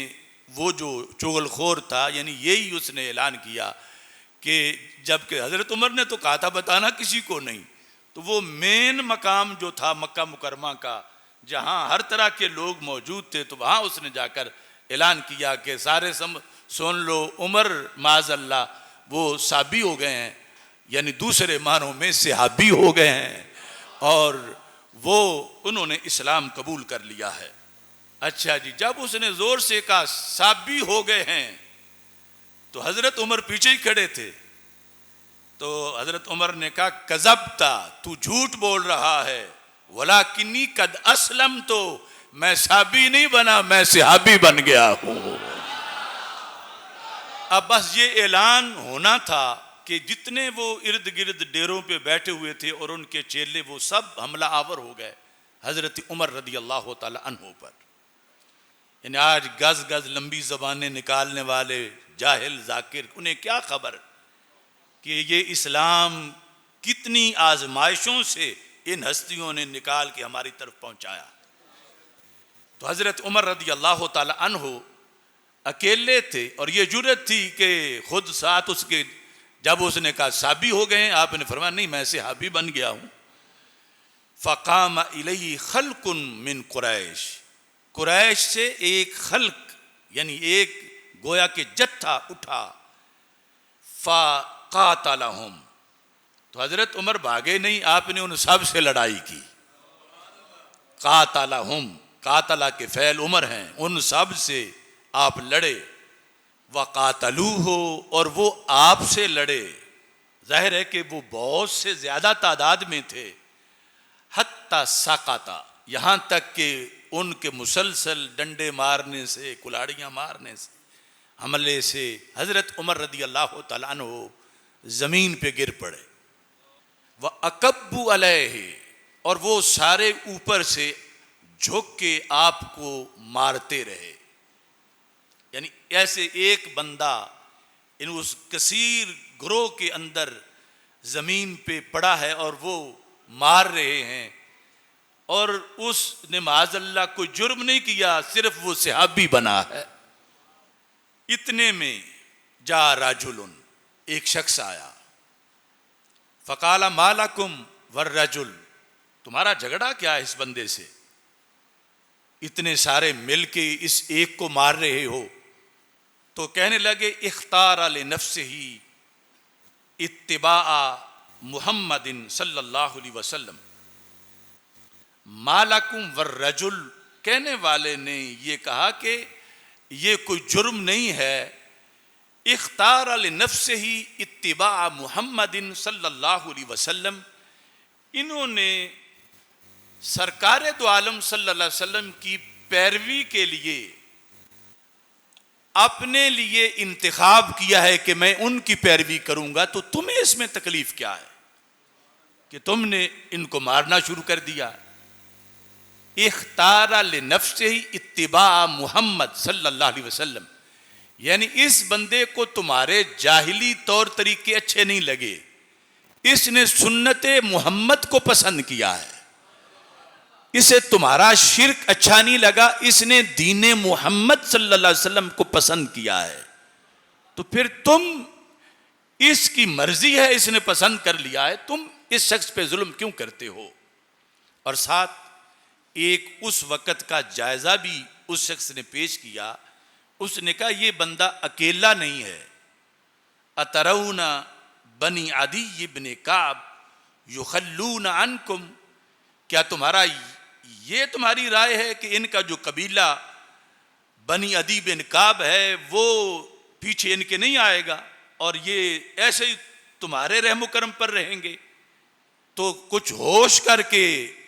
वो जो चुगलखोर था यानी यही उसने ऐलान किया कि जबकि हज़रत उमर ने तो कहा था बताना किसी को नहीं, तो वो मेन मकाम जो था मक्का मुकरमा का जहाँ हर तरह के लोग मौजूद थे तो वहाँ उसने जाकर ऐलान किया कि सारे सुन लो उमर माज़अल्लाह वो साबी हो गए हैं, यानी दूसरे मानों में सहाबी हो गए हैं और वो उन्होंने इस्लाम कबूल कर लिया है। अच्छा जी, जब उसने ज़ोर से कहा साबी हो गए हैं तो हज़रत उमर पीछे ही खड़े थे। तो हज़रत उमर ने कहा कज़ब्ता, तू झूठ बोल रहा है, वलाकिन्नी कद असलम, तो मैं साबी नहीं बना, मैं सहाबी बन गया हूँ। अब बस ये ऐलान होना था कि जितने वो इर्द गिर्द डेरों पे बैठे हुए थे और उनके चेले वो सब हमला आवर हो गए हज़रत उमर रदी अल्लाह ताला अन्हु पर। यानी आज गज गज लंबी ज़बानें निकालने वाले जाहिल जाकिर, उन्हें क्या खबर कि ये इस्लाम कितनी आजमाइशों से इन हस्तियों ने निकाल के हमारी तरफ पहुंचाया। तो हज़रत उमर रदी अल्लाह ताला अन्हु अकेले थे और ये जुर्रत थी कि खुद साथ उसके, जब उसने कहा साबी हो गए, आपने फरमाया नहीं मैं सहाबी बन गया हूँ। फ़क़ाम इलैहि खल्कुन मिन कुरैश, कुरैश से एक खल्क यानी एक गोया के जत्था उठा। फ़क़ातलहुम, तो हज़रत उमर भागे नहीं, आपने उन सब से लड़ाई की। क़ातलहुम, कातला के फ़ैल उमर हैं, उन सब से आप लड़े। वक़ातलूहु, और वो आपसे लड़े। जाहिर है कि वो बहुत से ज़्यादा तादाद में थे। हत्ता सक़ता, यहाँ तक कि उनके मुसलसल डंडे मारने से, कुल्हाड़ियाँ मारने से, हमले से हज़रत उमर रदी अल्लाह तआला अन्हु ज़मीन पे गिर पड़े। व अकब्बु अलैहि, और वो सारे ऊपर से झुक के आपको मारते रहे। यानी ऐसे एक बंदा इन उस कसीर ग्रोह के अंदर ज़मीन पे पड़ा है और वो मार रहे हैं और उसने माज़अल्लाह कोई जुर्म नहीं किया, सिर्फ वो सहाबी बना है। इतने में जा राजुलन, एक शख्स आया। फ़क़ाला मालकुम वर रजुल, तुम्हारा झगड़ा क्या है इस बंदे से, इतने सारे मिल के इस एक को मार रहे हो। तो कहने लगे इख्तार ले नफ्सिही इत्तिबा मुहम्मदिन सल्लल्लाहु अलैहि वसल्लम। मालकुम वर रजुल कहने वाले ने ये कहा कि ये कोई जुर्म नहीं है। इख्तार ले नफ्सिही इत्तिबा मुहम्मदिन सल्लल्लाहु अलैहि वसल्लम, इन्होंने सरकार दो आलम सल्लल्लाहु अलैहि वसल्लम की पैरवी के लिए अपने लिए इंतखाब किया है कि मैं उनकी पैरवी करूंगा। तो तुम्हें इसमें तकलीफ क्या है कि तुमने इनको मारना शुरू कर दिया। इख्तार ले नफ्सिही इत्तिबा मुहम्मद सल्लल्लाहु अलैहि वसल्लम, यानी इस बंदे को तुम्हारे जाहिली तौर तरीके अच्छे नहीं लगे, इसने सुन्नते मोहम्मद को पसंद किया है। इसे तुम्हारा शिर्क अच्छा नहीं लगा, इसने दीने मोहम्मद सल्लल्लाहु अलैहि वसल्लम को पसंद किया है। तो फिर तुम, इसकी मर्जी है, इसने पसंद कर लिया है, तुम इस शख्स पे जुल्म क्यों करते हो। और साथ एक उस वक़्त का जायजा भी उस शख्स ने पेश किया। उसने कहा ये बंदा अकेला नहीं है। अतरौना बनी अदी इब्न काब युखल्लूना अनकुम, क्या ये तुम्हारी राय है कि इनका जो कबीला बनी अदी बिन काब है वो पीछे इनके नहीं आएगा और ये ऐसे ही तुम्हारे रहम करम पर रहेंगे। तो कुछ होश करके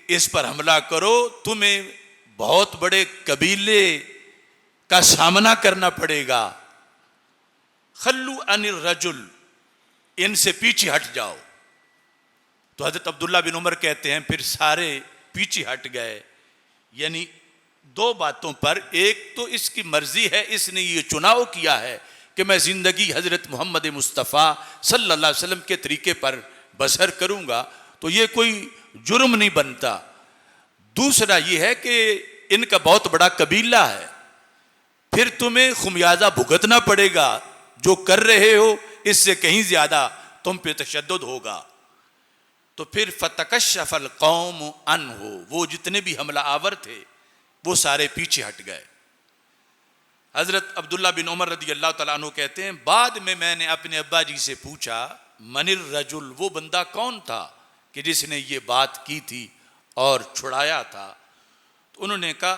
इस पर हमला करो, तुम्हें बहुत बड़े कबीले का सामना करना पड़ेगा। खल्लू अनिर रजुल, इनसे पीछे हट जाओ। तो हजरत अब्दुल्ला बिन उमर कहते हैं फिर सारे पीछे हट गए। यानी दो बातों पर, एक तो इसकी मर्जी है, इसने ये चुनाव किया है कि मैं ज़िंदगी हज़रत मोहम्मद मुस्तफ़ा सल्लल्लाहु अलैहि वसल्लम के तरीके पर बसर करूँगा, तो ये कोई जुर्म नहीं बनता। दूसरा ये है कि इनका बहुत बड़ा कबीला है, फिर तुम्हें खुमियाजा भुगतना पड़ेगा, जो कर रहे हो इससे कहीं ज़्यादा तुम पे तशद्दुद होगा। तो फिर फतकशफल कौम अनहु, वो जितने भी हमला आवर थे वो सारे पीछे हट गए। हज़रत अब्दुल्ला बिन उमर रदी अल्लाह तआला अन्हु कहते हैं बाद में मैंने अपने अब्बा जी से पूछा मनिर रजुल, वो बंदा कौन था कि जिसने ये बात की थी और छुड़ाया था। तो उन्होंने कहा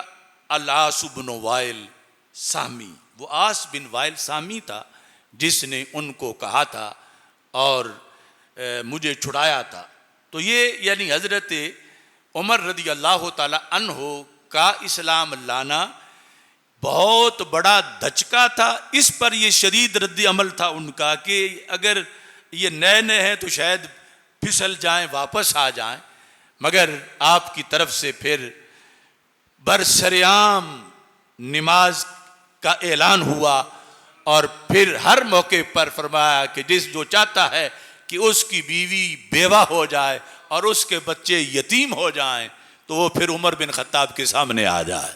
अल-आस बिन वाइल सामी, वो आस बिन वाइल सामी था जिसने उनको कहा था और मुझे छुड़ाया था। तो ये यानी हज़रत उमर रदी अल्लाह ताला अन्हो का इस्लाम लाना बहुत बड़ा धचका था। इस पर ये शदीद रद्द अमल था उनका कि अगर ये नए नए हैं तो शायद फिसल जाएं, वापस आ जाएं, मगर आपकी तरफ से फिर बरसरेआम नमाज का ऐलान हुआ और फिर हर मौके पर फरमाया कि जो चाहता है कि उसकी बीवी बेवा हो जाए और उसके बच्चे यतीम हो जाएं तो वो फिर उमर बिन खत्ताब के सामने आ जाए।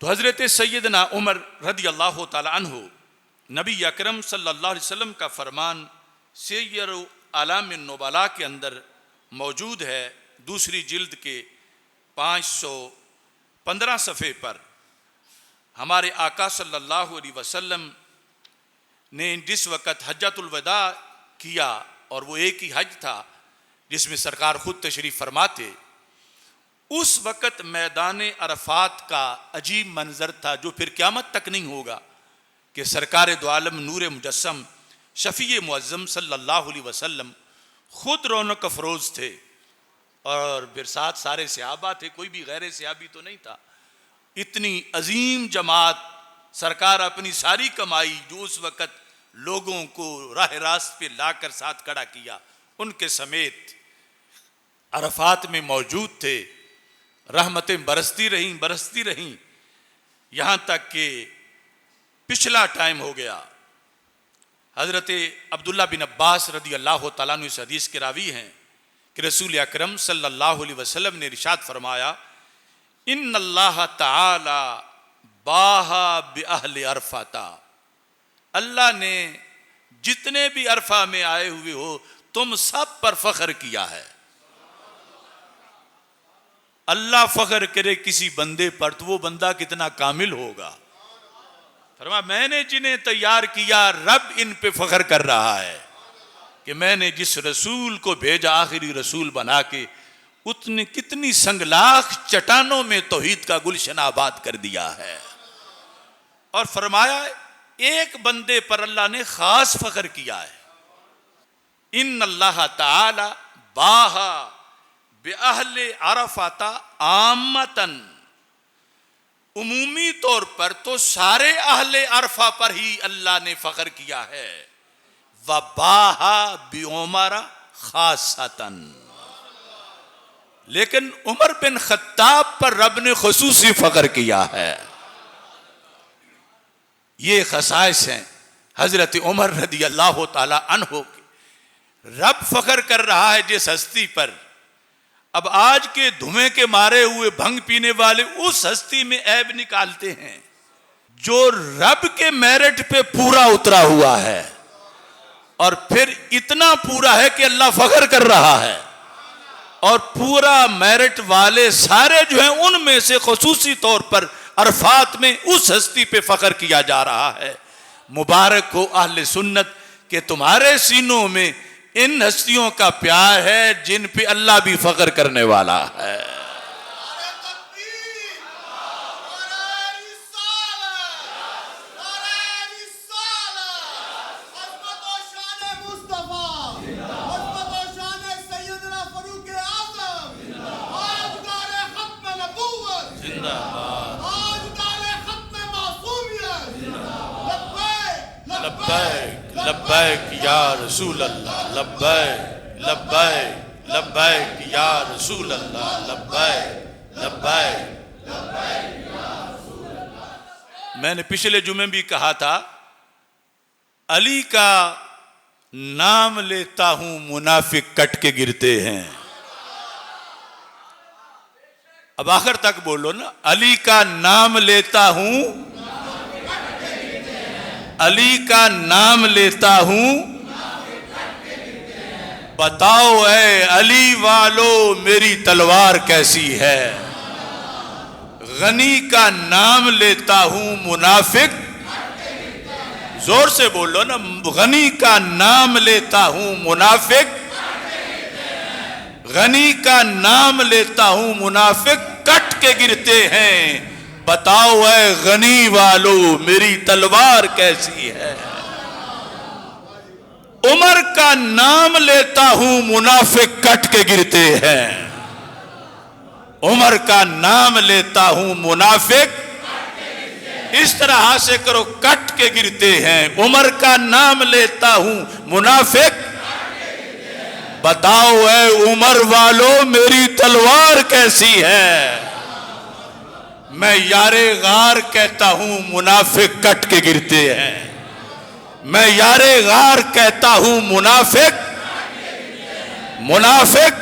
तो हज़रत सैयदना उमर रदी अल्लाह ताला अन्हु, नबी अकरम सल्लल्लाहु अलैहि वसल्लम का फरमान सियर आलाम नुबला के अंदर मौजूद है, दूसरी जिल्द के 515 सफ़े पर। हमारे आका सल्लल्लाहु अलैहि वसल्लम ने जिस वक़्त हज्जतुल वदा किया, और वो एक ही हज था जिसमें सरकार खुद तशरीफ़ फरमाते, उस वक़्त मैदान अरफात का अजीब मंज़र था जो फिर क़यामत तक नहीं होगा कि सरकार दो आलम नूर मुजस्सम शफ़ी मुअज़्ज़म सल्लल्लाहु अलैहि वसल्लम खुद रौनक अफरोज़ थे और फिर साथ सारे सहाबा थे, कोई भी गैर सहाबी तो नहीं था। इतनी अजीम जमात, सरकार अपनी सारी कमाई जो उस वक़्त लोगों को राह रास्त पे लाकर साथ खड़ा किया, उनके समेत अरफात में मौजूद थे। रहमतें बरसती रहीं यहाँ तक कि पिछला टाइम हो गया। हज़रत अब्दुल्ला बिन अब्बास रदी अल्लाह तआला अन्हु इस हदीस के रावी हैं कि रसूल अकरम सल्लल्लाहु अलैहि वसल्लम ने इरशाद फरमाया इन्नल्लाह तआला बाहा बिअहले अरफाता, अल्लाह ने जितने भी अरफा में आए हुए हो तुम सब पर फख्र किया है। अल्लाह फख्र करे किसी बंदे पर तो वो बंदा कितना कामिल होगा। फरमा मैंने जिन्हें तैयार किया, रब इन पे फख्र कर रहा है कि मैंने जिस रसूल को भेजा आखिरी रसूल बना के, उतने कितनी संगलाख चट्टानों में तौहीद का गुलशन आबाद कर दिया है। और फरमाया एक बंदे पर अल्लाह ने खास फख्र किया है, इन्नल्लाह ताला बाहा बिअहले अरफाता आमतन, उमूमी तौर पर तो सारे अहले अरफा पर ही अल्लाह ने फख्र किया है, व बाहा बिउमर खासतन, लेकिन उमर बिन खत्ताब पर रब ने खुसूसी फख्र किया है। ये खसाइस हैं हजरत उमर रदी अल्लाह ताला अन्हु की। रब फख्र कर रहा है जिस हस्ती पर, अब आज के धुएं के मारे हुए भंग पीने वाले उस हस्ती में ऐब निकालते हैं जो रब के मेरिट पे पूरा उतरा हुआ है, और फिर इतना पूरा है कि अल्लाह फख्र कर रहा है, और पूरा मेरिट वाले सारे जो हैं उनमें से खुसूसी तौर पर अरफात में उस हस्ती पे फख्र किया जा रहा है। मुबारक हो अहले सुन्नत के तुम्हारे सीनों में इन हस्तियों का प्यार है जिन पे अल्लाह भी फख्र करने वाला है। लब्बैक लब्बैक या रसूल अल्लाह, लब्बैक लब्बैक लब्बैक या रसूल अल्लाह, लब्बैक लब्बैक। मैंने पिछले जुमे भी कहा था, अली का नाम लेता हूं मुनाफिक कट के गिरते हैं। अब आखिर तक बोलो ना, अली का नाम लेता हूं, अली का नाम लेता हूं, बताओ ऐ अली वालो मेरी तलवार कैसी है। गनी का नाम लेता हूं मुनाफिक, जोर से बोलो ना, गनी का नाम लेता हूं मुनाफिक, गनी का नाम लेता हूं मुनाफिक कट के गिरते हैं। बताओ ऐ गनी वालो मेरी तलवार कैसी है। उमर का नाम लेता हूं मुनाफिक कट के गिरते हैं। उमर का नाम लेता हूं मुनाफिक, इस तरह से करो, कट के गिरते हैं। उमर का नाम लेता हूं मुनाफिक, बताओ ऐ उमर वालों मेरी तलवार कैसी है। मैं यारे गार कहता हूं मुनाफिक कट के गिरते हैं। मैं यारे गार कहता हूं मुनाफिक, मुनाफिक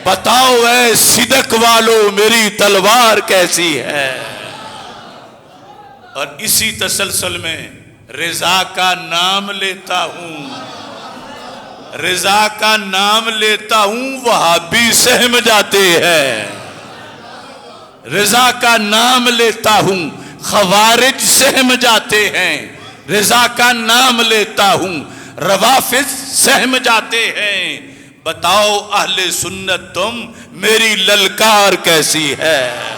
बताओ ऐ सिदक वालों मेरी तलवार कैसी है। और इसी तसलसल में रिजा का नाम लेता हूं, रिजा का नाम लेता हूं, वहाबी सहम जाते हैं। रिजा का नाम लेता हूं, खवारिज सहम जाते हैं। रिजा का नाम लेता हूं, रवाफिज सहम जाते हैं। बताओ अहले सुन्नत तुम मेरी ललकार कैसी है।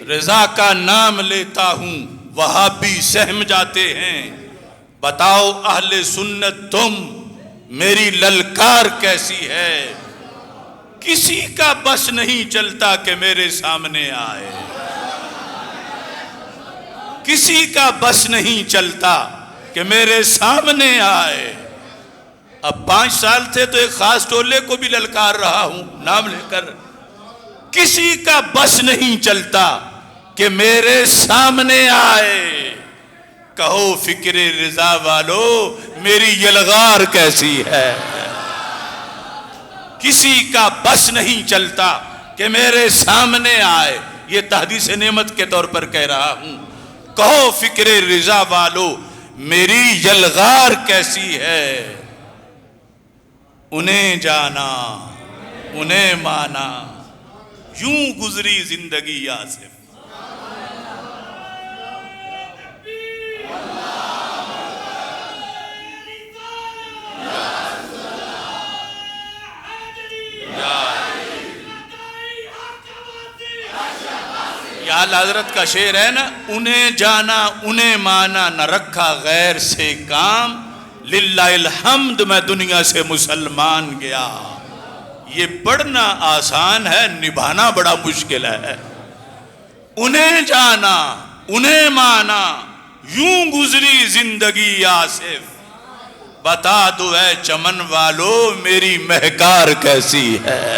रिजा का नाम लेता हूं, वहाबी सहम जाते हैं। बताओ अहले सुन्नत तुम मेरी ललकार कैसी है। किसी का बस नहीं चलता कि मेरे सामने आए, किसी का बस नहीं चलता कि मेरे सामने आए। अब 5 साल से तो एक खास टोले को भी ललकार रहा हूं नाम लेकर। किसी का बस नहीं चलता कि मेरे सामने आए। कहो फिक्रे रिजा वालो मेरी यलगार कैसी है। किसी का बस नहीं चलता कि मेरे सामने आए। ये तहदीस नेमत के तौर पर कह रहा हूं। कहो फिक्रे रिजा वालो मेरी यलगार कैसी है। उन्हें जाना उन्हें माना, यूं गुजरी जिंदगी आसिफ। आला हजरत का शेर है ना, उन्हें जाना उन्हें माना, न रखा गैर से काम, लिल्लाहिल हम्द मैं दुनिया से मुसलमान गया। ये पढ़ना आसान है, निभाना बड़ा मुश्किल है। उन्हें जाना उन्हें माना, यूं गुजरी जिंदगी आसिफ। बता दो है चमन वालों मेरी महकार कैसी है।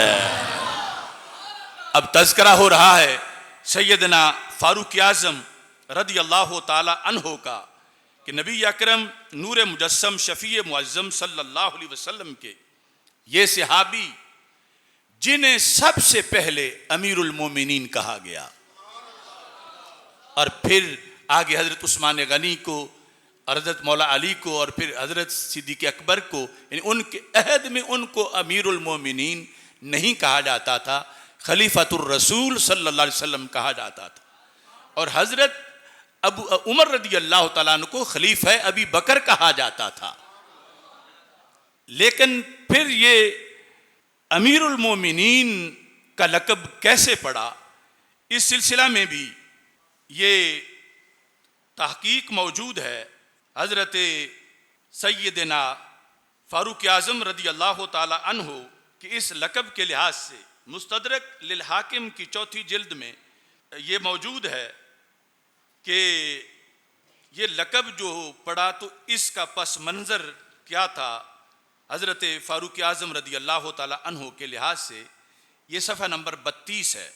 अब तज़किरा हो रहा है सैयदना फारूक आज़म रदी अल्लाह ताला अन्हो का कि नबी अकरम नूर मुजस्सम शफ़ी मुअज़्ज़म सल्लल्लाहु अलैहि वसल्लम के ये सहाबी जिन्हें सबसे पहले अमीरुल मोमिनीन कहा गया, और फिर आगे हज़रत उस्मान गनी को, हज़रत मौला अली को, और फिर हज़रत सिद्दीक़ अकबर को, यानी उनके अहद में उनको अमीरुल मोमिनीन नहीं कहा जाता था, खलीफतुर रसूल सल्लल्लाहु अलैहि वसल्लम कहा जाता था। और हज़रत अबू उमर रदी अल्लाह तआला अन्हु को खलीफा अबी बकर कहा जाता था। लेकिन फिर ये अमीरुल मोमिनीन का लक़ब कैसे पड़ा, इस सिलसिला में भी ये तहकीक मौजूद है। हज़रत सैयदना फ़ारूक आज़म रदी अल्लाह ताला अन्हु कि इस लक़ब के लिहाज से मुस्तदरक लिल हाकिम की चौथी जिल्द में ये मौजूद है कि ये लक़ब जो पड़ा तो इसका पस मंज़र क्या था। हज़रत फ़ारूक आज़म रदी अल्लाह ताला अन्हु के लिहाज से ये सफ़ा नंबर 32 है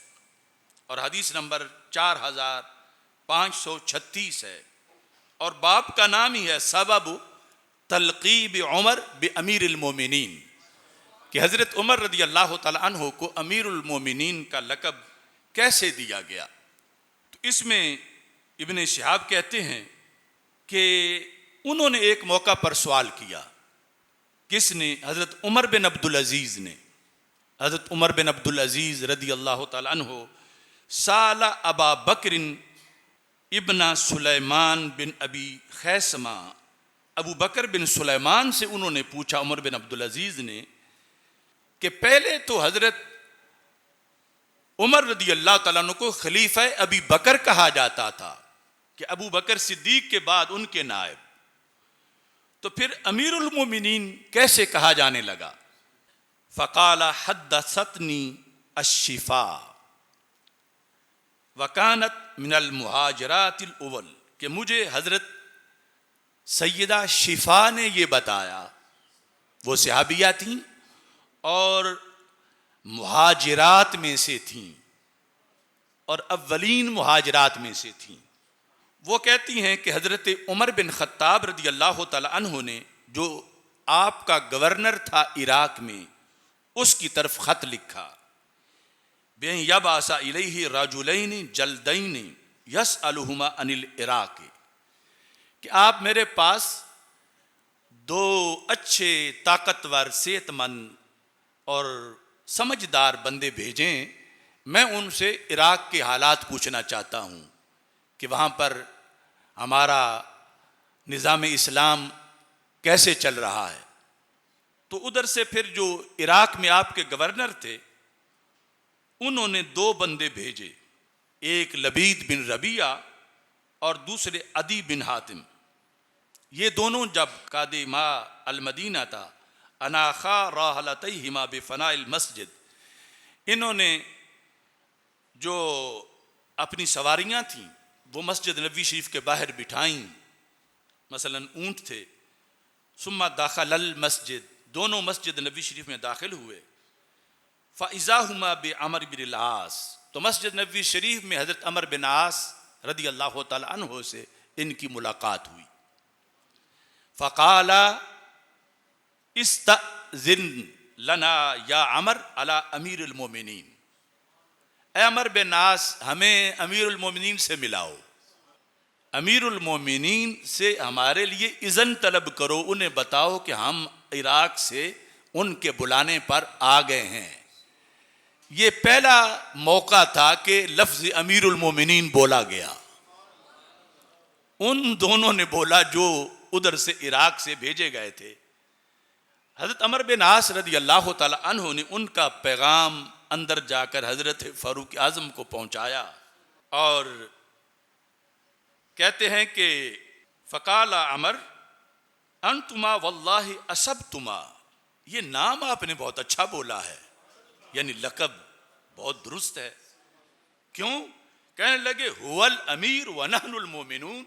और हदीस नंबर 4536 है और बाप का नाम ही है सबब तलक़ीब उमर बि अमीरुल मोमिनीन कि हज़रत उमर रदी अल्लाह ताला अन्हु को अमीरुल मोमिनीन का लक़ब कैसे दिया गया। तो इसमें इब्ने शिहाब कहते हैं कि उन्होंने एक मौका पर सवाल किया। किसने? हज़रत उमर बिन अब्दुल अज़ीज़ ने। हज़रत उमर बिन अब्दुल अज़ीज़ रदी अल्लाह ताला अन्हु साला अबा बकरिन इब्ना सुलेमान बिन अबी खैसमा, अबू बकर बिन सुलेमान से उन्होंने पूछा उमर बिन अब्दुल अज़ीज़ ने कि पहले तो हज़रत उमर रदी अल्लाह ताला अन्हु को खलीफा अबी बकर कहा जाता था कि अबू बकर सिद्दीक के बाद उनके नायब, तो फिर अमीरुल मोमिनीन कैसे कहा जाने लगा। फ़क़ाला हद्दसतनी अश्शिफ़ा वकानत मिनल मुहाजिरातिल उवल कि मुझे हज़रत सैयदा शिफा ने ये बताया, वो सहाबिया थीं और मुहाजिरात में से थीं और अव्वलीन मुहाजिरात में से थीं। वो कहती हैं कि हज़रत उमर बिन ख़त्ताब रदी अल्लाह ताला अन्हु ने जो आपका गवर्नर था इराक में, उसकी तरफ ख़त लिखा बें यबासा इलैहि रजुलैनि जल्दैनि यसअलुहुमा अनिल इराक कि आप मेरे पास दो अच्छे ताकतवर सेहतमंद और समझदार बंदे भेजें, मैं उनसे इराक के हालात पूछना चाहता हूँ कि वहाँ पर हमारा निज़ाम इस्लाम कैसे चल रहा है। तो उधर से फिर जो इराक में आपके गवर्नर थे उन्होंने दो बंदे भेजे, एक लबीद बिन रबिया और दूसरे अदी बिन हातिम। ये दोनों जब कादिमा अल मदीना था अनाखा राहलतैहिमा बिफनाइल मस्जिद, इन्होंने जो अपनी सवारियां थीं वो मस्जिद नबी शरीफ के बाहर बिठाईं, मसलन ऊंट थे। सुम्मा दाखिल मस्जिद, दोनों मस्जिद नबी शरीफ में दाखिल हुए। फ़इज़ाहुमा बि अमर बिन आस, तो मस्जिद नबी शरीफ में हज़रत अमर बिन आस रदी अल्लाह ताला अन्हु से इनकी मुलाकात हुई। फ़क़ाला इस्तअज़िन लना या अमर अला अमीरुल मोमिनीन, ए अमर बिन आस हमें अमीरुल मोमिनीन से मिलाओ, अमीरुल मोमिनीन से हमारे लिए इज़न तलब करो, उन्हें बताओ कि हम इराक से उनके बुलाने पर आ गए हैं। ये पहला मौका था कि लफ्ज़ अमीरुल मोमिनीन बोला गया। उन दोनों ने बोला जो उधर से इराक से भेजे गए थे। हज़रत अमर बिन आस रदी अल्लाह ताला अन्हु ने उनका पैगाम अंदर जाकर हज़रत फ़ारूक आज़म को पहुँचाया और कहते हैं कि फ़क़ाला अमर अंतुमा वल्लाहि असबतुमा, ये नाम आपने बहुत अच्छा बोला है, यानी लक़ब बहुत दुरुस्त है। क्यों? कहने लगे हुवल अमीर व नहनुल मोमिनून,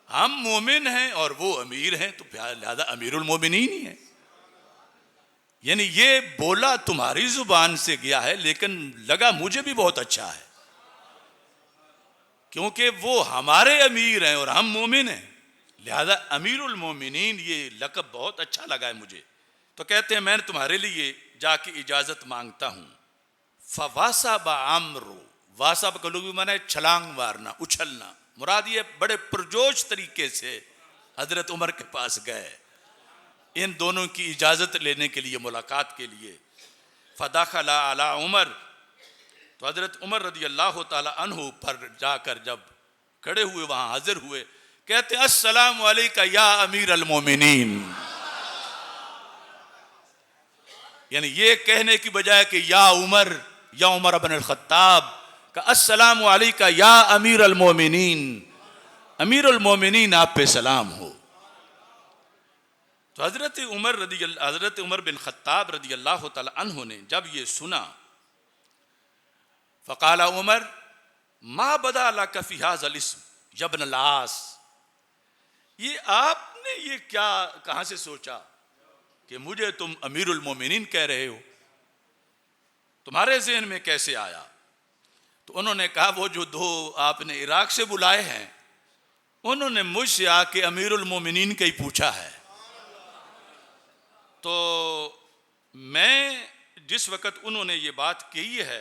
हम मोमिन हैं और वो अमीर हैं, तो लिहाजा अमीरुल मोमिनीन ही है। यानी ये बोला तुम्हारी जुबान से गया है लेकिन लगा मुझे भी बहुत अच्छा है, क्योंकि वो हमारे अमीर हैं और हम मोमिन हैं, लिहाजा अमीरुल मोमिनीन ये लक़ब बहुत अच्छा लगा है मुझे। तो कहते हैं मैं तुम्हारे लिए जाके इजाज़त मांगता हूँ। फ़वासाब अम्रो, वासाब का लोग भी माना छलांग मारना, उछलना, मुराद ये बड़े पुरजोश तरीके से हज़रत उमर के पास गए इन दोनों की इजाज़त लेने के लिए, मुलाकात के लिए। फ़दाखला अला उमर, तो हज़रत उमर रदी अल्लाह ताला अन्हु पर जाकर जब खड़े हुए वहाँ हाजिर हुए, कहते अस्सलामु अलैका या अमीर अल मोमिनीन, यानी ये कहने की बजाय कि या उमर बिन अल खत्ताब का अस्सलामु अलैका या अमीर अल मोमिनीन, अमीरुल मोमिनीन आप पे सलाम हो। तो हज़रत उमर बिन खत्ताब रदी अल्लाह तआला अन्हु ने जब ये सुना, फ़क़ाला उमर मा बदा लका फ़ी हाज़ल इस्म यब्न लास, ये आपने ये क्या कहाँ से सोचा कि मुझे तुम अमीरुल मोमिनीन कह रहे हो, तुम्हारे ज़हन में कैसे आया? तो उन्होंने कहा वो जो दो आपने इराक से बुलाए हैं उन्होंने मुझसे आके अमीरुल मोमिनीन का ही पूछा है। तो मैं जिस वक़्त उन्होंने ये बात कही है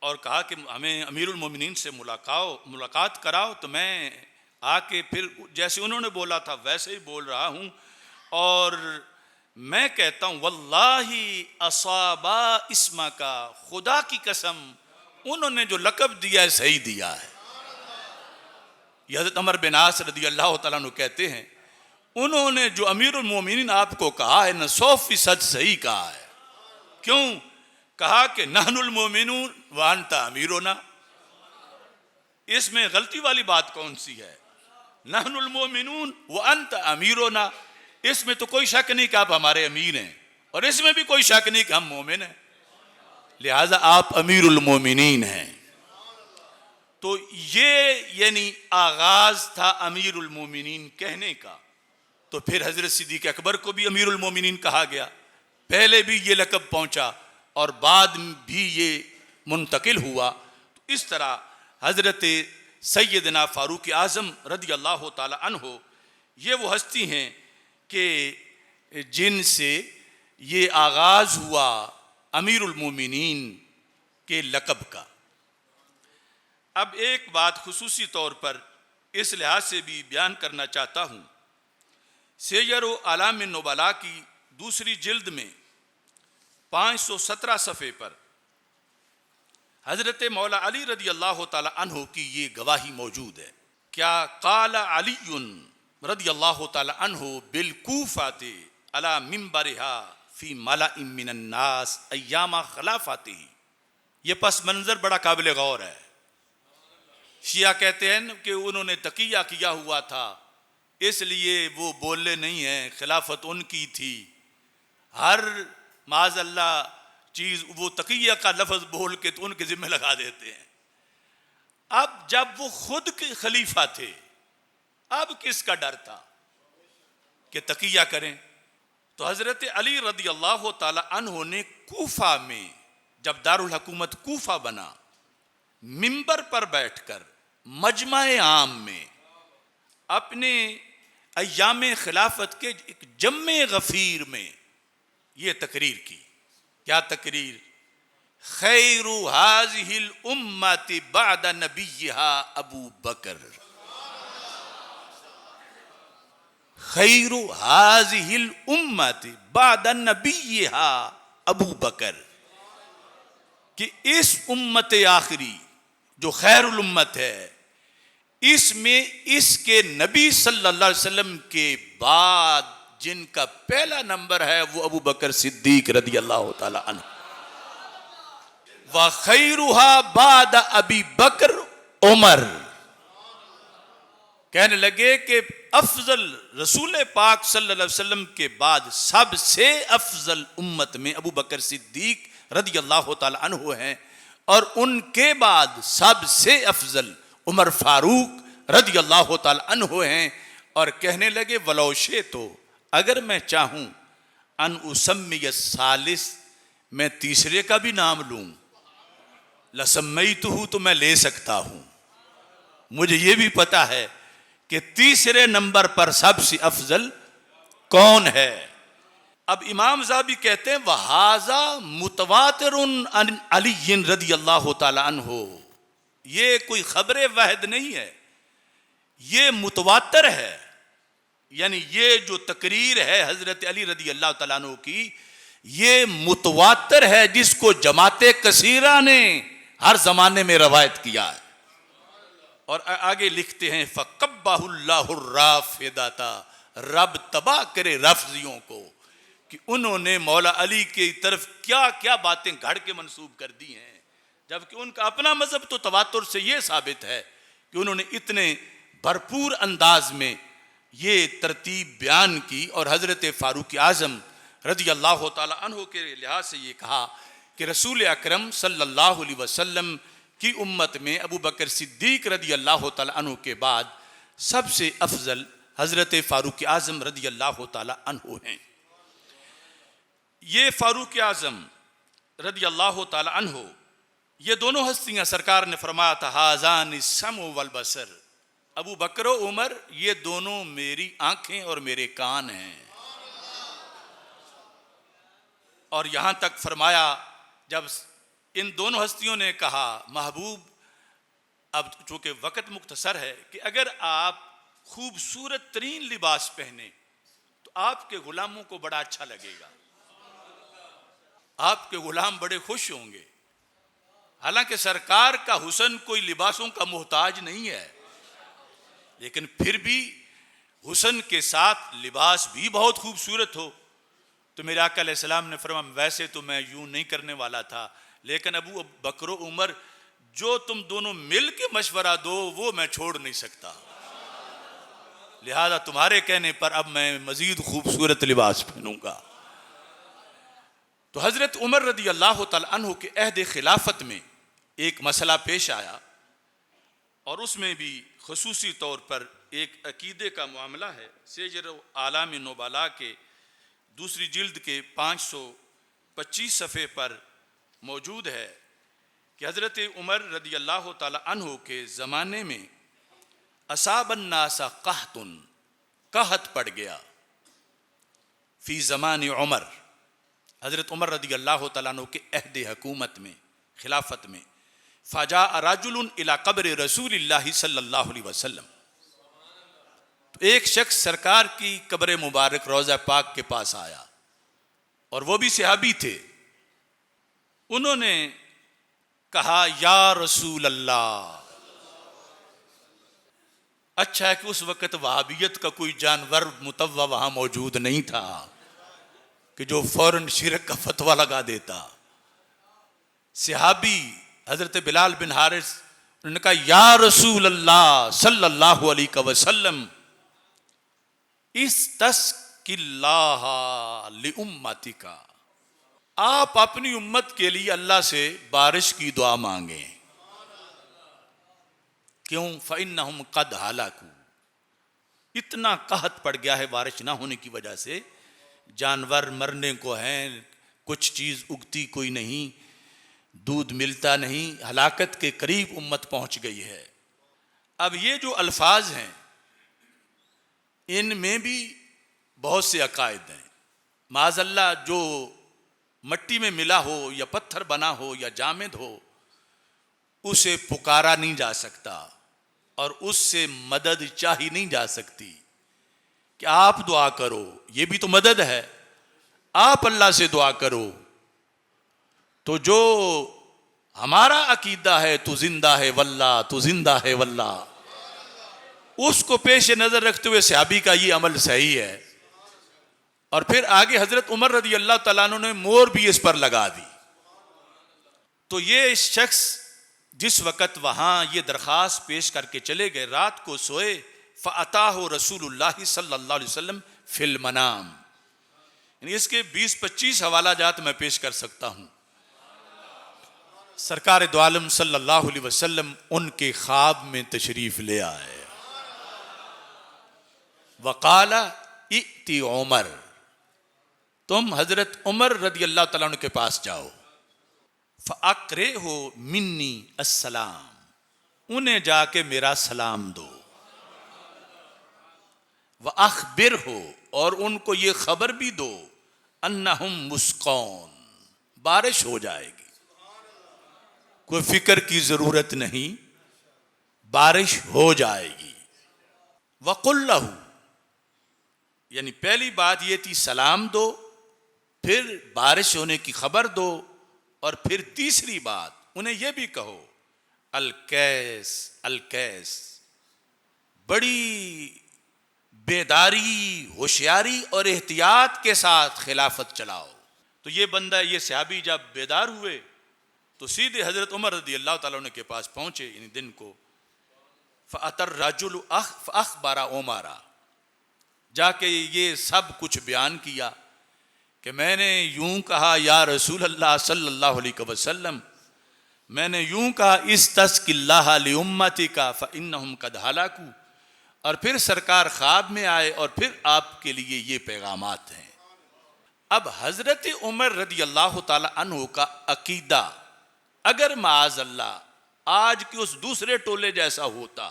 और कहा कि हमें अमीरुल मोमिनीन से मुलाकात कराओ, तो मैं आके फिर जैसे उन्होंने बोला था वैसे ही बोल रहा हूँ और मैं कहता हूँ वल्लाही असाबा इस्मा का, खुदा की कसम उन्होंने जो लक़ब दिया है सही दिया है। हज़रत अमर बिन आस रदी अल्लाह तआला अन्हु कहते हैं उन्होंने जो अमीरुल मोमिनीन आपको कहा है न 100% सही कहा है। क्यों कहा कि नहनुल मोमिनून व अंता अमीरुना, इसमें गलती वाली बात कौन सी है? नहनुल मोमिनून व अंता अमीरुना, इसमें तो कोई शक नहीं कि आप हमारे अमीर हैं और इसमें भी कोई शक नहीं कि हम मोमिन हैं, लिहाजा आप अमीरुल मोमिनीन हैं। तो ये यानी आगाज था अमीरुल मोमिनीन कहने का। तो फिर हजरत सिद्दीक अकबर को भी अमीरुल मोमिनीन कहा गया, पहले भी ये लक़ब पहुंचा और बाद भी ये मुंतकिल हुआ। तो इस तरह हजरत सैयदना फारूक आज़म रदी अल्लाह ताला अन्हो ये वो हस्ती हैं कि जिनसे ये आगाज हुआ अमीरुल मोमिनीन के लक़ब का। अब एक बात खुसूसी तौर पर इस लिहाज से भी बयान करना चाहता हूँ, सियर आलाम नुबला की दूसरी जिल्द में 517 सफ़े पर हज़रत मौला अली रदी अल्लाह ताला अन्हु की ये गवाही मौजूद है। क्या क़ाला अलीयुन रदी अल्लाह ताला अन्हु बिलकूफ़ाति अला मिंबरिहा फ़ी मलाइन मिनन नास अय्यामा ख़िलाफ़तिही, ये पस मंज़र बड़ा काबिल गौर है। शिया कहते हैं कि उन्होंने तकिया किया हुआ था इसलिए वो बोले नहीं हैं, खिलाफत उनकी थी। हर माज़अल्ला चीज़ वो तकिया का लफ्ज़ बोल के तो उनके ज़िम्मे लगा देते हैं। अब जब वो खुद के खलीफा थे अब किसका डर था कि तकिया करें? तो हज़रत अली रदी अल्लाह ताला अन्हु ने कूफा में जब दारुल हुकूमत कूफा बना, मिंबर पर बैठकर मजमा-ए आम में अपने अय्याम खिलाफत के एक जम्मे गफीर में ये तकरीर की। क्या तकरीर? खैरु हाज़िहिल उम्मति बाद नबिय्यहा अबू बकर, खैरु हाज़िहिल उम्मति बाद नबिय्यहा अबू बकर, कि इस उम्मत आखिरी जो खैरुल उम्मत है इसमें इसके नबी सल्लल्लाहु अलैहि वसल्लम के बाद जिनका पहला नंबर है वो अबू बकर सिद्दीक रदी अल्लाह ताला अन्हु, व खैरुहा बाद अबी बकर उमर। कहने लगे कि अफजल रसूल पाक सल्लल्लाहु अलैहि वसल्लम के बाद सबसे अफजल उम्मत में अबू बकर सिद्दीक रदी अल्लाह ताला अन्हु हैं और उनके बाद सबसे अफजल उमर फारूक रदी अल्लाह ताला अन्हु हैं। और कहने लगे वलौशे तो अगर मैं चाहूँ अन उसम्मिय सालिस, मैं तीसरे का भी नाम लूँ, लसम्मईतुहु, तो मैं ले सकता हूँ। मुझे ये भी पता है कि तीसरे नंबर पर सबसे अफजल कौन है। अब इमाम ज़ाबी कहते हैं वहाज़ा मुतवातिरुन अन अली रदी अल्लाह ताला अन्हु, ये कोई खबर वाहिद नहीं है, ये मुतवातर है। यानी ये जो तकरीर है हजरत अली रदी अल्लाह तआला अन्हु की, ये मुतवातर है जिसको जमाते कसीरा ने हर जमाने में रवायत किया है। और आगे लिखते हैं फ़क़ब्बहुल्लाहु राफ़िदाता, रब तबाह करे रफ्जियों को कि उन्होंने मौला अली की तरफ क्या क्या बातें घड़ के मंसूब कर दी हैं, जबकि उनका अपना मजहब तो तवातुर से ये साबित है कि उन्होंने इतने भरपूर अंदाज में ये तरतीब बयान की और हज़रत फ़ारूक आज़म रज़ी अल्लाह ताला अन्हु के लिहाज से ये कहा कि रसूल अकरम सल्लल्लाहु अलैहि वसल्लम की उम्मत में अबू बकर सिद्दीक रज़ी अल्लाह ताला अन्हु के बाद सबसे अफजल हज़रत फ़ारूक आज़म रज़ी अल्लाह ताला अन्हु हैं। ये फ़ारूक आज़म रज़ी अल्लाह ताला अन्हु, ये दोनों हस्तियाँ सरकार ने फरमाया था हाज़ान समु वल बसर, अबू बकर व उमर ये दोनों मेरी आंखें और मेरे कान हैं। और यहाँ तक फरमाया जब इन दोनों हस्तियों ने कहा महबूब, अब चूँकि वक़्त मुख्तसर है, कि अगर आप खूबसूरत तरीन लिबास पहने तो आपके गुलामों को बड़ा अच्छा लगेगा, आपके गुलाम बड़े खुश होंगे। हालांकि सरकार का हुस्न कोई लिबासों का मोहताज नहीं है, लेकिन फिर भी हुस्न के साथ लिबास भी बहुत खूबसूरत हो। तो मेरे आका अलैहिस्सलाम ने फरमाया वैसे तो मैं यूं नहीं करने वाला था, लेकिन अबू बकर उमर जो तुम दोनों मिल के मशवरा दो वो मैं छोड़ नहीं सकता, लिहाजा तुम्हारे कहने पर अब मैं मजीद खूबसूरत लिबास पहनूंगा। तो हज़रत उमर रज़ी अल्लाह तआला अन्हु के अहद खिलाफत में एक मसला पेश आया और उसमें भी खुसूसी तौर पर एक अकीदे का मामला है। सेजर आलाम नुबला के दूसरी जिल्द के 525 सफ़े पर मौजूद है कि हज़रत उमर रज़ी अल्लाह तआला अन्हु के ज़माने में असाबन्नासा कहतुन, कहत पड़ गया फ़ी ज़मान उमर, हज़रत उमर रज़ी अल्लाह तआला अन्हु के अहद हुकूमत में खिलाफत में। फ़जा रजुलुन इला क़ब्र रसूलिल्लाहि सल्लल्लाहु अलैहि वसल्लम, तो एक शख्स सरकार की कब्र मुबारक रोज़ा पाक के पास आया और वो भी सहाबी थे। उन्होंने कहा या रसूल अल्लाह, अच्छा है कि उस वक़्त वहाबियत का कोई जानवर मुतव्वा वहाँ मौजूद नहीं था कि जो फौरन शिरक का फतवा लगा देता। सहाबी हज़रत बिलाल बिन हारिस, उन्होंने कहा या रसूल अल्लाह सल्लल्लाहु अलैहि वसल्लम इस्तस्किल्लाह लिउम्मतिका, आप अपनी उम्मत के लिए अल्लाह से बारिश की दुआ मांगे। क्यों? फ़इन्नहुम क़द हलकू, इतना कहत पड़ गया है बारिश ना होने की वजह से, जानवर मरने को हैं, कुछ चीज़ उगती कोई नहीं, दूध मिलता नहीं, हलाकत के करीब उम्मत पहुंच गई है। अब ये जो अल्फाज हैं इनमें भी बहुत से अकायद हैं। माज़अल्लाह जो मट्टी में मिला हो या पत्थर बना हो या जामिद हो उसे पुकारा नहीं जा सकता और उससे मदद चाही नहीं जा सकती कि आप दुआ करो, ये भी तो मदद है, आप अल्लाह से दुआ करो। तो जो हमारा अकीदा है तू जिंदा है वल्लाह, तू जिंदा है वल्लाह, उसको पेश नजर रखते हुए सहाबी का ये अमल सही है। और फिर आगे हजरत उमर रज़ी अल्लाह तआला अन्हु ने मोर भी इस पर लगा दी। तो ये शख्स जिस वक़्त वहाँ ये दरख्वास्त पेश करके चले गए, रात को सोए, फ़अताहु रसूलुल्लाह सल्लल्लाहु अलैहि वसल्लम फिल मनाम, यानी इसके 20-25 हवाला जात मैं पेश कर सकता हूँ। सरकार दो आलम सल्लल्लाहु अलैहि वसल्लम उनके ख्वाब में तशरीफ ले आए। वक़ाला इति उमर, तुम हजरत उमर रज़ी अल्लाह तआला अन्हु के पास जाओ, फ़अक़रिहु मिन्नी अस्सलाम, उन्हें जाके मेरा सलाम दो, व अख़बिरहु, और उनको ये खबर भी दो, अन्नहुम मुस्क़ौन, बारिश हो जाएगी, कोई फिक्र की जरूरत नहीं, बारिश हो जाएगी। वक़ुल लहू, यानी पहली बात ये थी सलाम दो, फिर बारिश होने की खबर दो, और फिर तीसरी बात उन्हें यह भी कहो अल-कैस अल-कैस, बड़ी बेदारी, होशियारी और एहतियात के साथ खिलाफत चलाओ। तो ये बंदा, ये सहाबी जब बेदार हुए तो सीधे हजरत उमर रज़ी अल्लाह तआला अन्हु के पास पहुंचे इन दिन को। फ़अतर रजुल अख़बरा उमरा, जाके ये सब कुछ बयान किया कि मैंने यूं कहा या रसूल अल्लाह सल्लल्लाहु अलैहि वसल्लम, मैंने यूं कहा इस्तस्किल्लाह लिउम्मतिका फ़इन्नहुम क़द हलकू, और फिर सरकार ख्वाब में आए और फिर आपके लिए ये पैगामात हैं। अब हजरत उमर रदी अल्लाह ताला अन्हु का अकीदा अगर माअज़ल्लाह आज के उस दूसरे टोले जैसा होता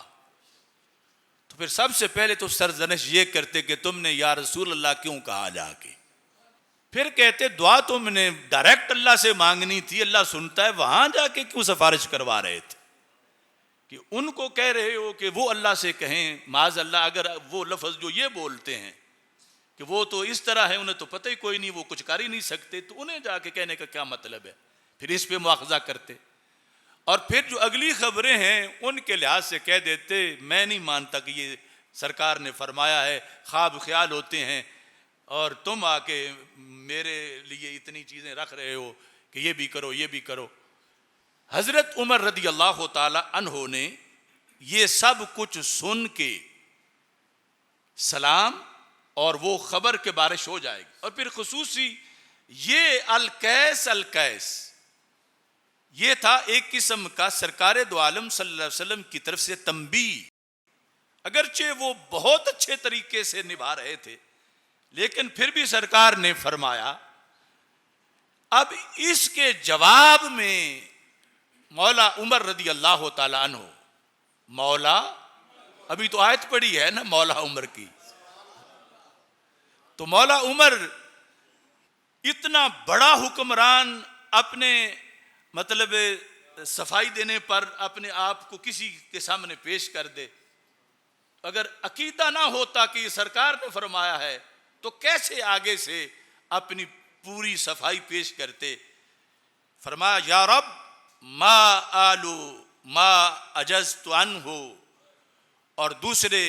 तो फिर सबसे पहले तो सरजनिश ये करते कि तुमने या रसूल अल्लाह क्यों कहा जाके, फिर कहते दुआ तुमने डायरेक्ट अल्लाह से मांगनी थी, अल्लाह सुनता है, वहां जाके क्यों सिफारिश करवा रहे थे कि उनको कह रहे हो कि वो अल्लाह से कहें। माअज़ल्लाह अगर वो लफ्ज़ जो ये बोलते हैं कि वो तो इस तरह है, उन्हें तो पता ही कोई नहीं, वो कुछ कर ही नहीं सकते, तो उन्हें जाके कहने का क्या मतलब है। फिर इस पे मुआखज़ा करते और फिर जो अगली खबरें हैं उनके लिहाज से कह देते मैं नहीं मानता कि ये सरकार ने फरमाया है, ख्वाब ख्याल होते हैं और तुम आके मेरे लिए इतनी चीज़ें रख रहे हो कि ये भी करो ये भी करो। हज़रत उमर रदी अल्लाह ताला अन्हो ने ये सब कुछ सुन के सलाम और वो खबर के बारिश हो जाएगी। और फिर खुसूसी ये अलकैस ये था एक किस्म का सरकार दो आलम सल्लल्लाहु अलैहि वसल्लम की तरफ से तंबी, अगरचे वो बहुत अच्छे तरीके से निभा रहे थे लेकिन फिर भी सरकार ने फरमाया। अब इसके जवाब में मौला उमर रदी अल्लाह ताला अन्हु, मौला अभी तो आयत पड़ी है ना मौला उमर की, तो मौला उमर इतना बड़ा हुक्मरान अपने मतलब सफाई देने पर अपने आप को किसी के सामने पेश कर दे, अगर अकीदा ना होता कि सरकार ने फरमाया है तो कैसे आगे से अपनी पूरी सफाई पेश करते। फरमाया या रब मा आलू मा अजज़तु अन्हु, और दूसरे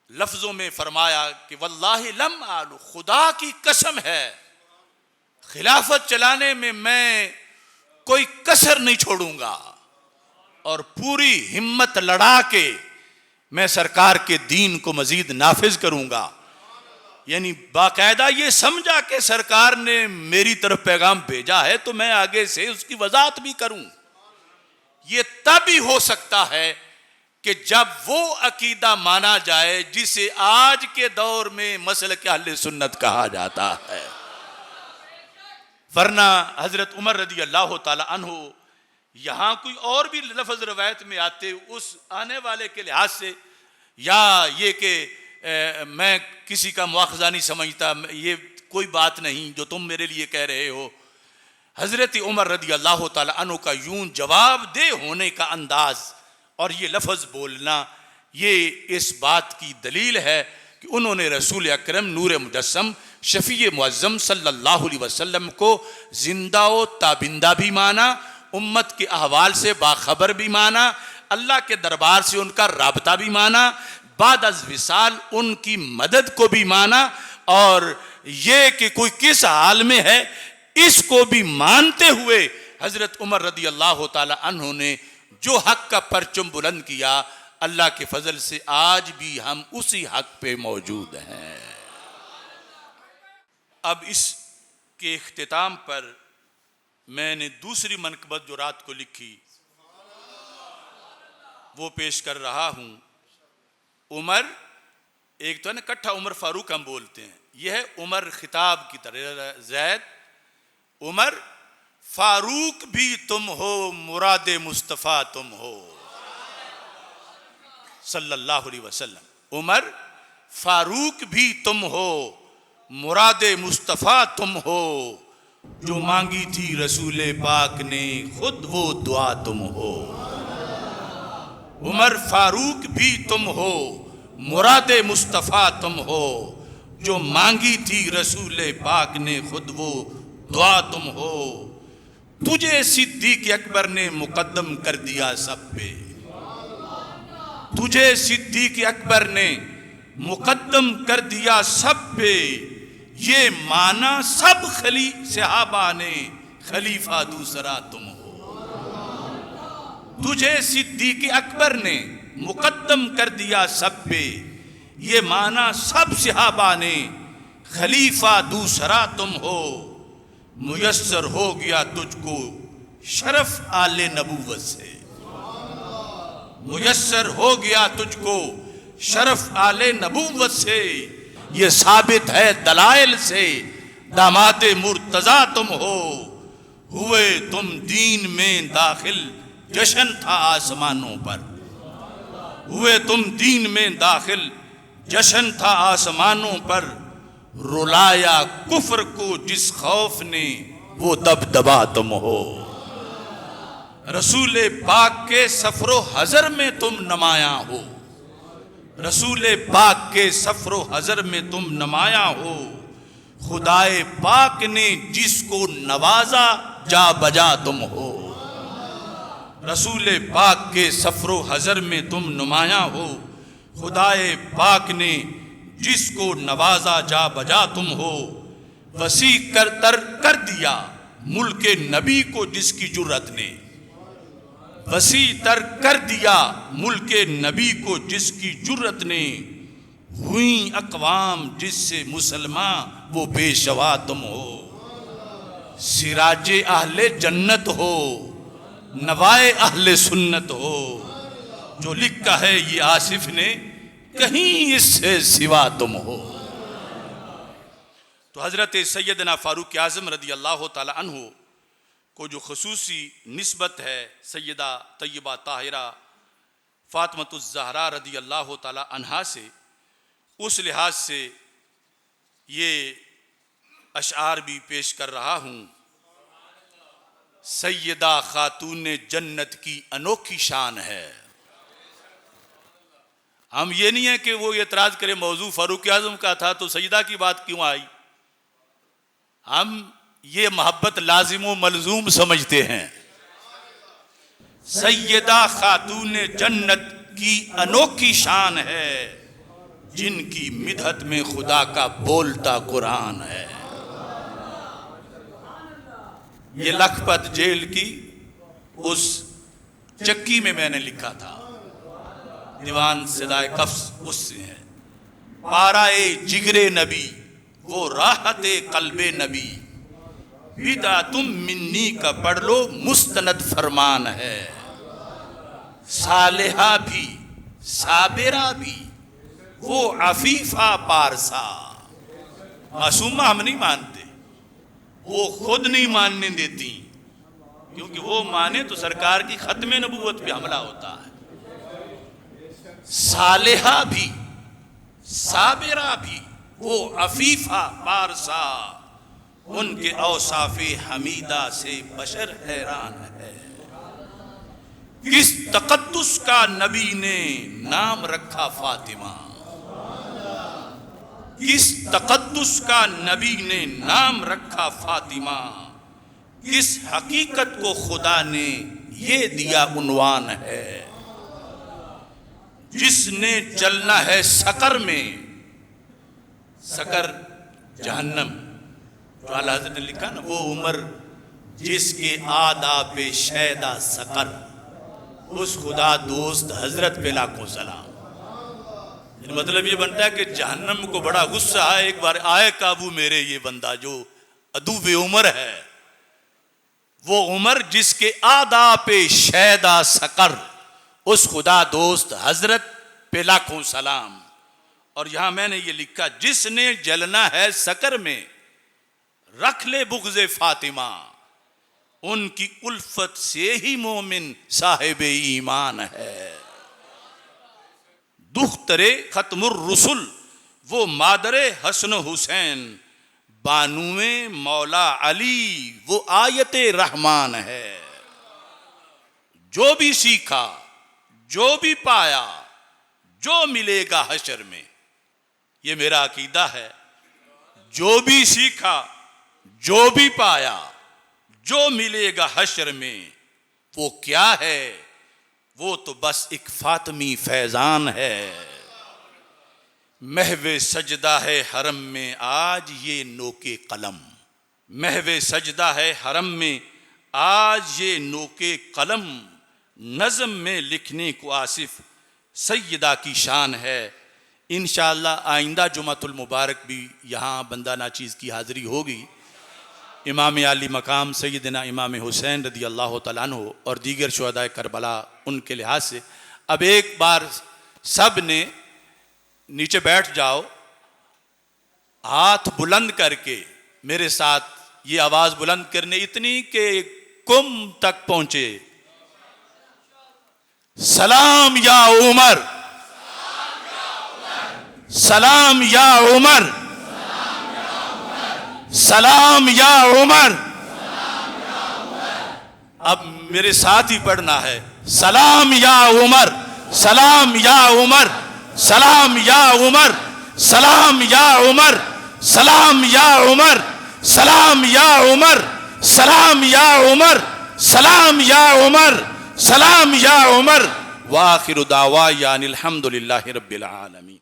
लफ्जों में फरमाया कि वल्लाहि लम आलू, खुदा की कसम है खिलाफत चलाने में मैं कोई कसर नहीं छोड़ूंगा और पूरी हिम्मत लड़ा के मैं सरकार के दीन को मजीद नाफिज करूंगा। यानी बाकायदा ये समझा कि सरकार ने मेरी तरफ पैगाम भेजा है तो मैं आगे से उसकी वजाहत भी करूं। ये तभी हो सकता है कि जब वो अकीदा माना जाए जिसे आज के दौर में मसलक अहले सुन्नत कहा जाता है। वरना हजरत उमर रदी अल्लाह ताला अन्हु यहाँ कोई और भी लफ्ज रवायत में आते उस आने वाले के लिहाज से, या ये कि मैं किसी का मुआखजा नहीं समझता, ये कोई बात नहीं जो तुम मेरे लिए कह रहे हो। हजरत उमर रदी अल्लाह ताला अन्हु का यूं जवाब दे होने का अंदाज और ये लफ्ज़ बोलना, ये इस बात की दलील है कि उन्होंने रसूल अकरम नूर मुजस्सम शफ़ी मुअज़्ज़म सल्लल्लाहु अलैहि वसल्लम को जिंदा व ताबिंदा भी माना, उम्मत के अहवाल से बाखबर भी माना, अल्लाह के दरबार से उनका राबता भी माना, बाद अज़ विसाल उनकी मदद को भी माना, और ये कि कोई किस हाल में है इसको भी मानते हुए हजरत उमर रदी अल्लाह ताला अन्हु ने जो हक का परचम बुलंद किया, अल्लाह के फजल से आज भी हम उसी हक पे मौजूद हैं। अब इसके इख्तिताम पर मैंने दूसरी मनकबत जो रात को लिखी वो पेश कर रहा हूं। उमर एक तो है ना इकट्ठा उमर फारूक हम बोलते हैं, यह है उमर खिताब की तरह, जैद उमर फारूक भी तुम हो, मुरादे मुस्तफ़ा तुम हो सल्लल्लाहु अलैहि वसल्लम। उमर फारूक भी तुम हो, मुरादे मुस्तफ़ा तुम हो, जो मांगी थी रसूले पाक ने खुद वो दुआ तुम हो। उमर फारूक भी तुम हो, मुरादे मुस्तफ़ा तुम हो, जो मांगी थी रसूले पाक ने खुद वो दुआ तुम हो। तुझे सिद्दीक़ अकबर ने मुकद्दम कर दिया सब पे, तुझे सिद्दीक़ अकबर ने मुकद्दम कर दिया सब पे, ये माना सब सहाबा ने खलीफा दूसरा तुम हो। तुझे सिद्दीक़ अकबर ने मुकद्दम कर दिया सब पे। ये माना सब सहाबा ने, खलीफा दूसरा तुम हो, मुयस्सर हो गया तुझको शरफ आले नबूवत से। मुयस्सर हो गया तुझको शरफ आले नबूवत से। ये साबित है दलाइल से, दामादे मुर्तजा तुम हो। हुए तुम दीन में दाखिल, जश्न था आसमानों पर। हुए तुम दीन में दाखिल, जश्न था आसमानों पर। रुलाया कुफ्र को जिस खौफ ने, वो दबदबा तुम हो। रसूल पाक के सफरो हजर में तुम नमाया हो। रसूल पाक के सफरो हजर में तुम नमाया हो। खुदाए पाक ने जिसको नवाजा, जा बजा तुम हो। रसूल पाक के सफरो हजर में तुम नुमाया हो। खुदाए पाक ने जिसको नवाजा, जा बजा तुम हो। वसी कर दिया मुल्के नबी को जिसकी जुर्रत ने। वसी तर कर दिया मुल्के नबी को जिसकी जुर्रत ने। हुई अकवाम जिससे मुसलमान, वो पेशवा तुम हो। सिराजे अहले जन्नत हो, नवाए अहले सुन्नत हो। जो लिखा है ये आसिफ ने, कहीं इससे सिवा तुम हो। तो हजरत सैयदना फारूक आज़म रदी अल्लाह ताला अन्हु को जो खसूसी निस्बत है सैयदा तैयबा ताहिरा फातिमतुज़ ज़हरा रदी अल्लाह ताला अन्हा से, उस लिहाज से ये अशआर भी पेश कर रहा हूँ। सैयदा खातून जन्नत की अनोखी शान है। हम ये नहीं है कि वो एतराज करे मौजू फारूक आज़म का था तो सैयदा की बात क्यों आई। हम ये मोहब्बत लाजिम व मलजूम समझते हैं। सैयदा खातून जन्नत की अनोखी शान है, जिनकी मिदहत में खुदा का बोलता कुरान है। ये लखपत जेल की उस चक्की में मैंने लिखा था, दीवान सदाए कफ्स उससे है। पाराए जिगरे नबी, वो राहते कल्बे नबी। विदा तुम मिन्नी का पढ़ लो, मुस्तनद फरमान है। सालेहा भी साबिरा भी, वो अफीफा पारसा। मासूमा हम नहीं मानते, वो खुद नहीं मानने देती, क्योंकि वो माने तो सरकार की खत्म नबूवत पे हमला होता है। सालेहा भी साबिरा भी, वो अफीफा पारसा। उनके औसाफे हमीदा से बशर हैरान है। किस तकद्दुस का नबी ने नाम रखा फातिमा। किस तकद्दुस का नबी ने नाम रखा फातिमा। किस हकीकत को खुदा ने ये दिया उन्वान है। जिसने जलना है सकर में, सकर जहन्नम, जो आला हज़रत ने लिखा ना, वो उमर जिसके आदाब शैदा सकर, उस खुदा दोस्त हजरत पे लाखों सलाम। मतलब ये बनता है कि जहन्नम को बड़ा गुस्सा है, एक बार आए काबू मेरे ये बंदा जो अदूबे उमर है। वो उमर जिसके आदाब शैदा सकर, उस खुदा दोस्त हजरत पे लाखों सलाम। और यहां मैंने ये लिखा, जिसने जलना है सकर में, रख ले बुग़्ज़े फातिमा। उनकी उल्फत से ही मोमिन साहिब ईमान है। दुख्तरे खत्मुर रुसुल, वो मादरे हसन हुसैन। बानुए मौला अली, वो आयते रहमान है। जो भी सीखा, जो भी पाया, जो मिलेगा हशर में, ये मेरा अकीदा है। जो भी सीखा, जो भी पाया, जो मिलेगा हशर में, वो क्या है? वो तो बस एक फातिमी फैजान है। महवे सजदा है हरम में आज ये नोके कलम। महवे सजदा है हरम में आज ये नोके कलम। नज़म में लिखने को आसिफ सैयदा की शान है। इंशाअल्लाह आइंदा जुमातुल मुबारक भी यहाँ बंदा नाचीज़ की हाज़िरी होगी। इमाम आली मकाम सैयदना इमाम हुसैन रदी अल्लाह तआला अन्हु और दीगर शुहदाए करबला, उनके लिहाज से अब एक बार सब ने नीचे बैठ जाओ, हाथ बुलंद करके मेरे साथ ये आवाज बुलंद करने इतनी के कुम तक पहुंचे। सलाम या उमर, सलाम या उमर, सलाम या उमर। अब मेरे साथ ही पढ़ना है। सलाम या उमर, सलाम या उमर, सलाम या उमर, सलाम या उमर, सलाम या उमर, सलाम या उमर, सलाम या उमर, सलाम या उमर, सलाम या उमर। व आखिरु दावा यानिल हम्दुलिल्लाहि रब्बिल आलमीन।